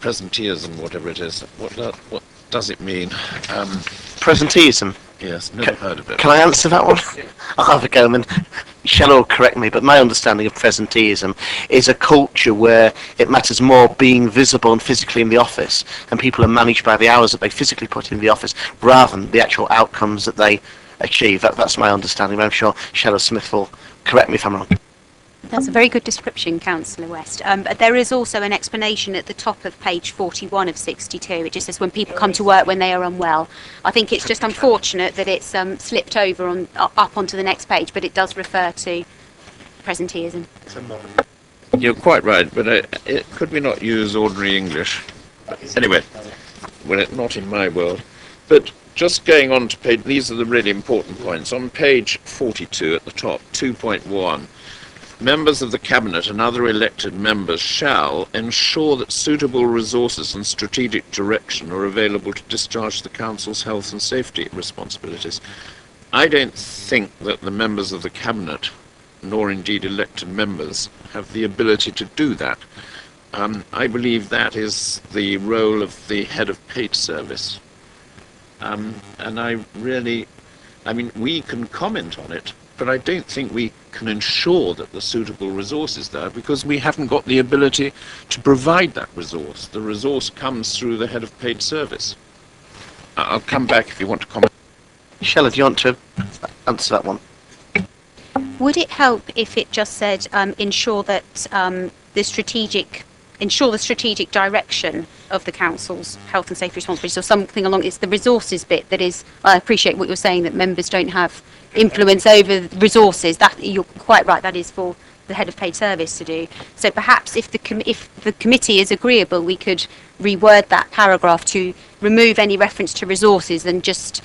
Presenteeism, whatever it is. What does it mean? Presenteeism? Yes, never heard of it. Can I answer that one? I'll have a go, and Shall correct me, but my understanding of presenteeism is a culture where it matters more being visible and physically in the office, and people are managed by the hours that they physically put in the office rather than the actual outcomes that they achieve. That's my understanding, but I'm sure Shadow Smith will correct me if I'm wrong. That's a very good description, Councillor West. But there is also an explanation at the top of page 41 of 62. It just says when people come to work when they are unwell. I think it's just unfortunate that it's slipped over up onto the next page, but it does refer to presenteeism. You're quite right, but could we not use ordinary English? Anyway, well, not in my world. But just going on to page, these are the really important points. On page 42 at the top, 2.1, members of the Cabinet and other elected members shall ensure that suitable resources and strategic direction are available to discharge the Council's health and safety responsibilities. I don't think that the members of the Cabinet, nor indeed elected members, have the ability to do that. I believe that is the role of the head of paid service. And we can comment on it, but I don't think we can ensure that the suitable resource is there because we haven't got the ability to provide that resource. The resource comes through the head of paid service. I'll come back if you want to comment. Shella, do you want to answer that one? Would it help if it just said ensure that the strategic direction of the Council's health and safety responsibilities, or something along? It's the resources bit that is. I appreciate what you're saying, that members don't have influence over resources. That you're quite right. That is for the head of paid service to do. So perhaps if the committee is agreeable, we could reword that paragraph to remove any reference to resources and just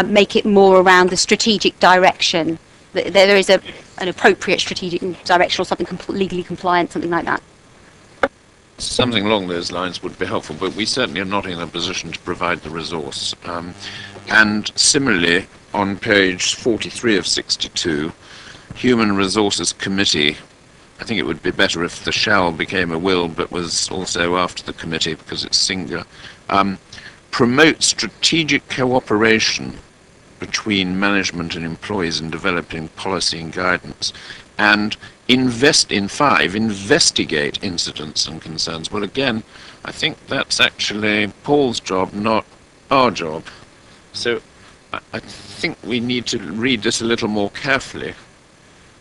make it more around the strategic direction. There is an appropriate strategic direction or something legally compliant, something like that. Something along those lines would be helpful, but we certainly are not in a position to provide the resource. And similarly, on page 43 of 62, Human Resources Committee, I think it would be better if the shall became a will, but was also after the committee because it's singular, promote strategic cooperation between management and employees in developing policy and guidance, and investigate incidents and concerns. Well, again, I think that's actually Paul's job, not our job. So I think we need to read this a little more carefully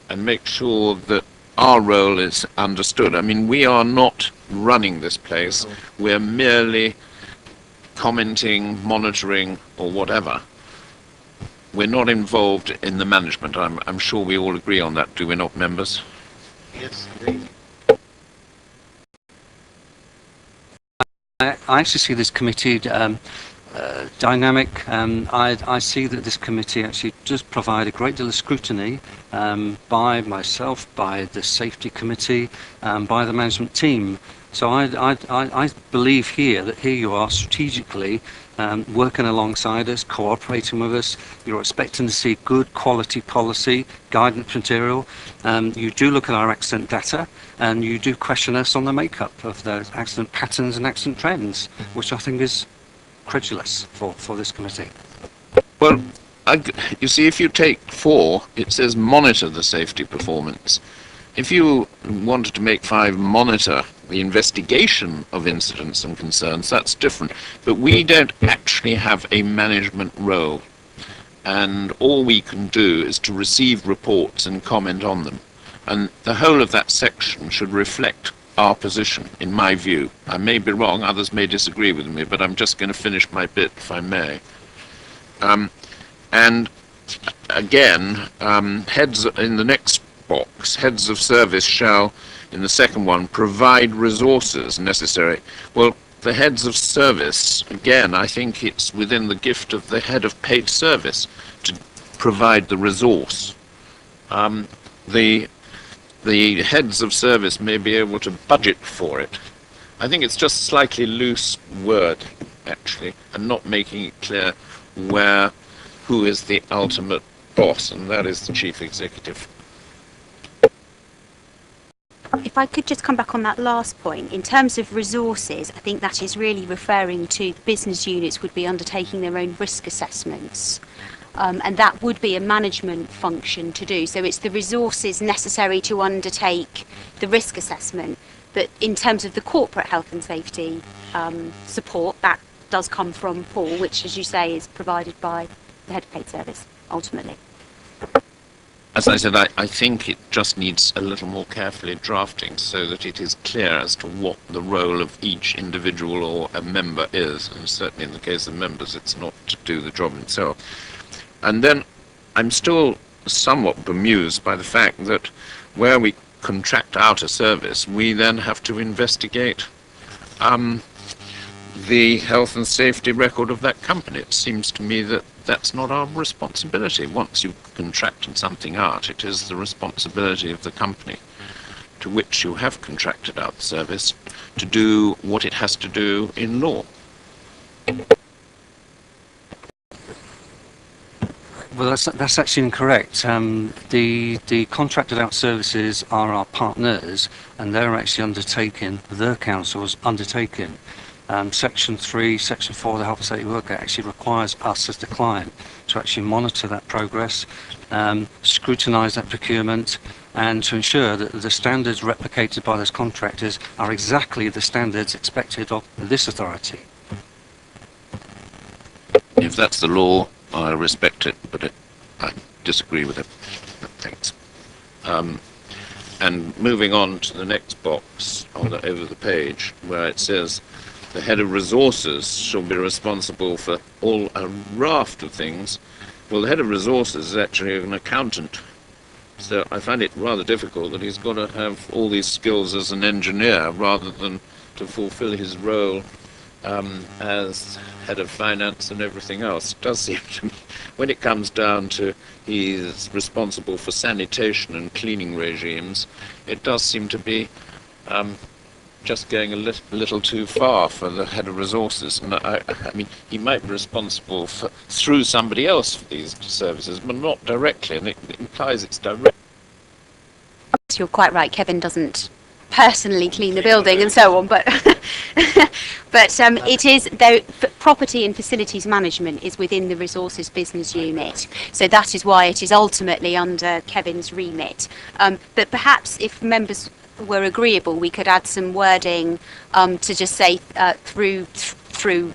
and make sure that our role is understood. I mean, we are not running this place. We're merely commenting, monitoring, or whatever. We're not involved in the management. I'm sure we all agree on that, do we not, members? Yes, indeed. I actually see this committee dynamic. I see that this committee actually does provide a great deal of scrutiny by myself, by the safety committee, by the management team. So I believe that here you are strategically working alongside us, cooperating with us. You're expecting to see good quality policy, guidance material. You do look at our accident data, and you do question us on the makeup of those accident patterns and accident trends, which I think is credulous for this committee. Well, you see, if you take 4, it says monitor the safety performance. If you wanted to make 5 monitor the investigation of incidents and concerns, that's different. But we don't actually have a management role. And all we can do is to receive reports and comment on them. And the whole of that section should reflect our position, in my view. I may be wrong, others may disagree with me, but I'm just going to finish my bit, if I may. And again, heads in the next box, heads of service shall, in the second one, provide resources necessary. Well, the heads of service, again, I think it's within the gift of the head of paid service to provide the resource. The heads of service may be able to budget for it. I think it's just a slightly loose word, actually, and not making it clear who is the ultimate boss, and that is the chief executive. If I could just come back on that last point, in terms of resources, I think that is really referring to the business units would be undertaking their own risk assessments. And that would be a management function to do. So it's the resources necessary to undertake the risk assessment. But in terms of the corporate health and safety support, that does come from Paul, which, as you say, is provided by the head of paid service, ultimately. As I said, I think it just needs a little more carefully drafting so that it is clear as to what the role of each individual or a member is. And certainly in the case of members, it's not to do the job itself. And then I'm still somewhat bemused by the fact that where we contract out a service, we then have to investigate the health and safety record of that company. It seems to me that that's not our responsibility. Once you've contracted something out, it is the responsibility of the company to which you have contracted out the service to do what it has to do in law. Well, that's actually incorrect. The contracted out services are our partners, and they're actually undertaking, their council's undertaking. Section 3, Section 4 of the Health and Safety Work Act actually requires us as the client to actually monitor that progress, scrutinise that procurement, and to ensure that the standards replicated by those contractors are exactly the standards expected of this authority. If that's the law, I respect it, but I disagree with it. Thanks. And moving on to the next box over the page, where it says the head of resources shall be responsible for a raft of things. Well, the head of resources is actually an accountant, so I find it rather difficult that he's got to have all these skills as an engineer rather than to fulfill his role as head of finance and everything else. It does seem to me, when it comes down to he's responsible for sanitation and cleaning regimes, it does seem to be just going a little too far for the head of resources. And I mean, he might be responsible through somebody else for these services, but not directly, and it implies it's direct. You're quite right, Kevin doesn't personally clean the building and so on, but it is, though, property and facilities management is within the resources business unit, so that is why it is ultimately under Kevin's remit. But perhaps if members were agreeable, we could add some wording to just say through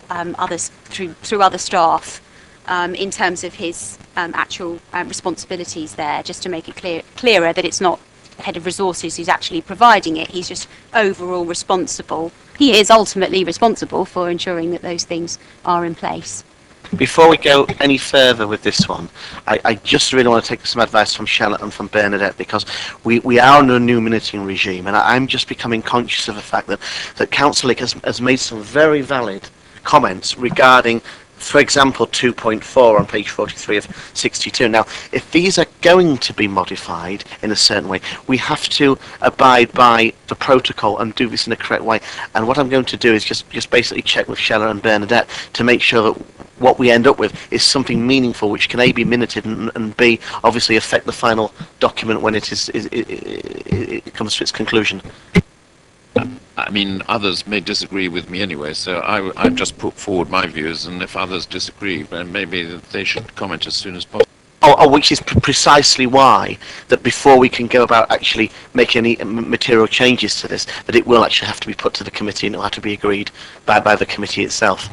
other staff in terms of his actual responsibilities there, just to make it clearer that it's not the head of resources who's actually providing it. He's just overall responsible. He is ultimately responsible for ensuring that those things are in place. Before we go any further with this one, I just really want to take some advice from Charlotte and from Bernadette, because we are under a new minuting regime, and I'm just becoming conscious of the fact that Councillor Lick has made some very valid comments regarding for example, 2.4 on page 43 of 62. Now, if these are going to be modified in a certain way, we have to abide by the protocol and do this in the correct way. And what I'm going to do is just basically check with Shella and Bernadette to make sure that what we end up with is something meaningful, which can A, be minuted, and B, obviously affect the final document when it comes to its conclusion. I mean, others may disagree with me anyway, so I've just put forward my views, and if others disagree, then maybe they should comment as soon as possible. Which is precisely why that before we can go about actually making any material changes to this, that it will actually have to be put to the committee and it will have to be agreed by the committee itself.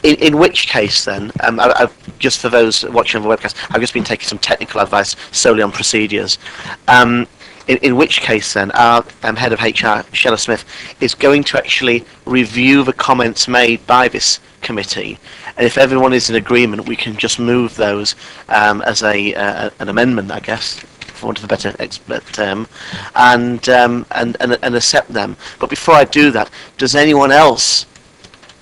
In which case, then, just for those watching on the webcast, I've just been taking some technical advice solely on procedures. In which case, then, our head of HR, Shella Smith, is going to actually review the comments made by this committee, and if everyone is in agreement, we can just move those as an amendment, I guess, for want of a better term, and accept them. But before I do that, does anyone else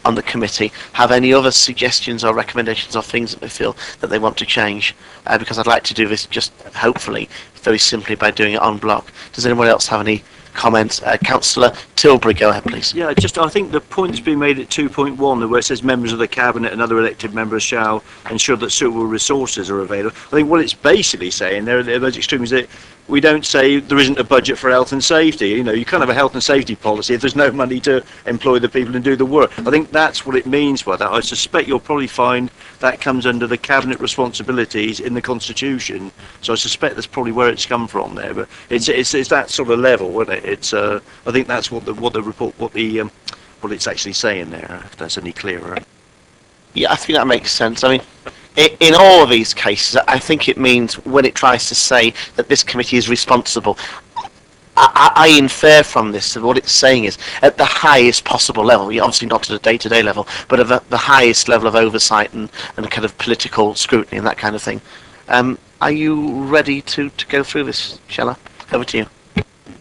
on the committee have any other suggestions or recommendations or things that they feel that they want to change? Because I'd like to do this just hopefully very simply by doing it en bloc. Does anyone else have any comments? Councillor Tilbury, go ahead please. Yeah, I think the point's been made at 2.1 where it says members of the cabinet and other elected members shall ensure that suitable resources are available. I think what it's basically saying there, those extremes, that we don't say there isn't a budget for health and safety. You know, you can't have a health and safety policy if there's no money to employ the people and do the work. I think that's what it means by that. I suspect you'll probably find that comes under the cabinet responsibilities in the constitution. So I suspect that's probably where it's come from there. But it's that sort of level, isn't it? It's I think that's what the report, what it's actually saying there. If that's any clearer. Yeah, I think that makes sense. I mean, in all of these cases, I think it means when it tries to say that this committee is responsible, I infer from this that what it's saying is at the highest possible level, obviously not at a day-to-day level, but at the highest level of oversight and kind of political scrutiny and that kind of thing. Are you ready to go through this, Shella? Over to you.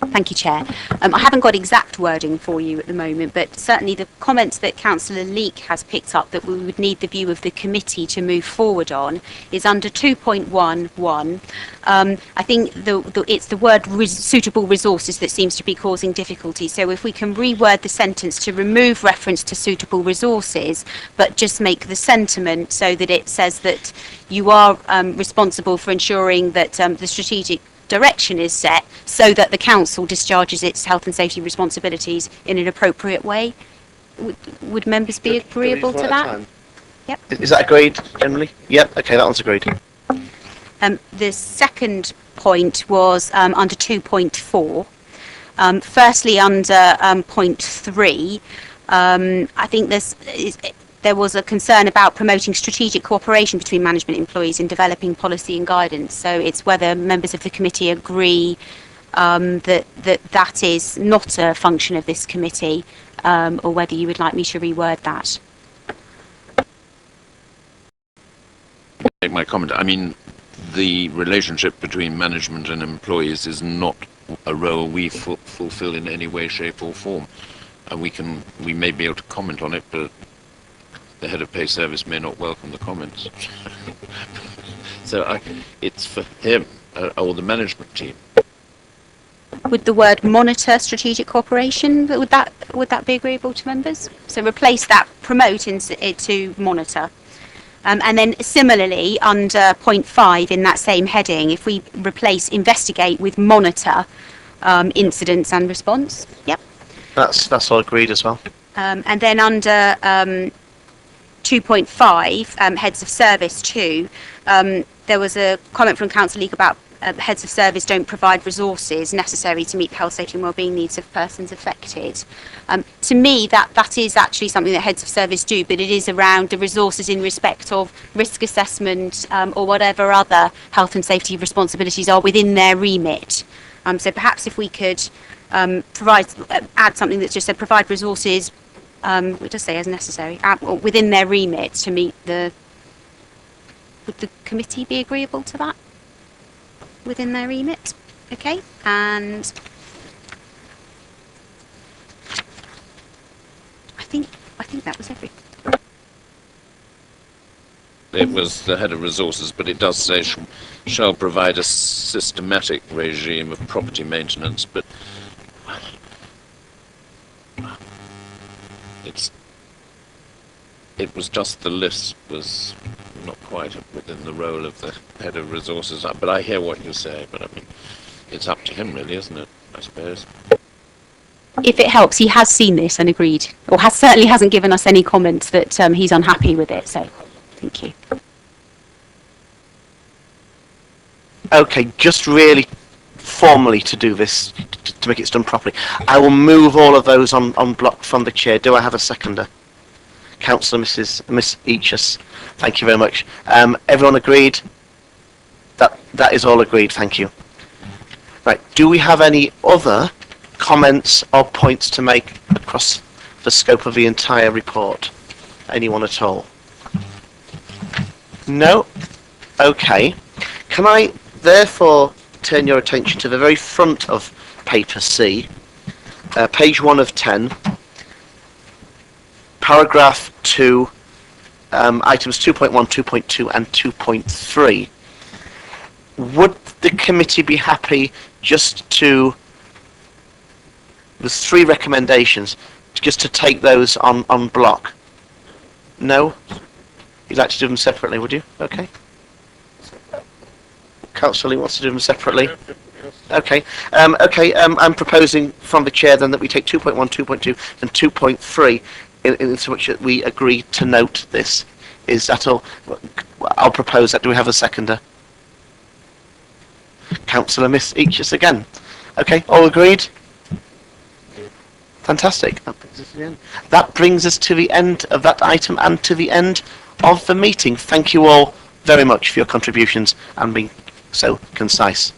Thank you, Chair. I haven't got exact wording for you at the moment, but certainly the comments that Councillor Leek has picked up that we would need the view of the committee to move forward on is under 2.11. I think it's the word suitable resources that seems to be causing difficulty. So if we can reword the sentence to remove reference to suitable resources, but just make the sentiment so that it says that you are responsible for ensuring that the strategic direction is set so that the council discharges its health and safety responsibilities in an appropriate way. Would members be agreeable to that? Yep. Is that agreed generally? Yep. Okay, that one's agreed. The second point was under 2.4. Firstly, under point 3, I think there was a concern about promoting strategic cooperation between management employees in developing policy and guidance. So it's whether members of the committee agree that is not a function of this committee, or whether you would like me to reword that. Make my comment. I mean, the relationship between management and employees is not a role we fulfill in any way, shape or form. And we may be able to comment on it, but the head of pay service may not welcome the comments. So it's for him or the management team. Would the word monitor strategic cooperation, would that be agreeable to members? So replace that promote to monitor. And then similarly under point 5 in that same heading, if we replace investigate with monitor incidents and response. Yep. That's all agreed as well. And then under 2.5, heads of service 2, there was a comment from Councillor Leek about heads of service don't provide resources necessary to meet the health, safety and wellbeing needs of persons affected. To me, that is actually something that heads of service do, but it is around the resources in respect of risk assessment or whatever other health and safety responsibilities are within their remit. So perhaps if we could add something that just said provide resources it does say as necessary, or within their remit to meet the. Would the committee be agreeable to that? Within their remit, okay, and I think that was everything. It was the head of resources, but it does say shall provide a systematic regime of property maintenance, but it was just the list was not quite within the role of the head of resources. But I hear what you say, but I mean, it's up to him really, isn't it, I suppose? If it helps, he has seen this and agreed, or certainly hasn't given us any comments that he's unhappy with it, so thank you. Okay, just really formally to do this, to make it done properly, I will move all of those on block from the chair. Do I have a seconder? Councillor Miss Eachus. Thank you very much. Everyone agreed? That is all agreed, thank you. Right, do we have any other comments or points to make across the scope of the entire report? Anyone at all? No? Okay. Can I therefore turn your attention to the very front of paper C, page 1 of 10, paragraph 2, items 2.1, 2.2 and 2.3. Would the committee be happy just to, there's 3 recommendations, just to take those on block? No? You'd like to do them separately, would you? Okay. Councillor Lee wants to do them separately. Okay. I'm proposing from the chair then that we take 2.1, 2.2 and 2.3 in so much that we agree to note this. Is that all? I'll propose that. Do we have a seconder? Councillor Miss Eachus again. Okay, all agreed? Fantastic. That brings us to the end of that item and to the end of the meeting. Thank you all very much for your contributions and being so concise.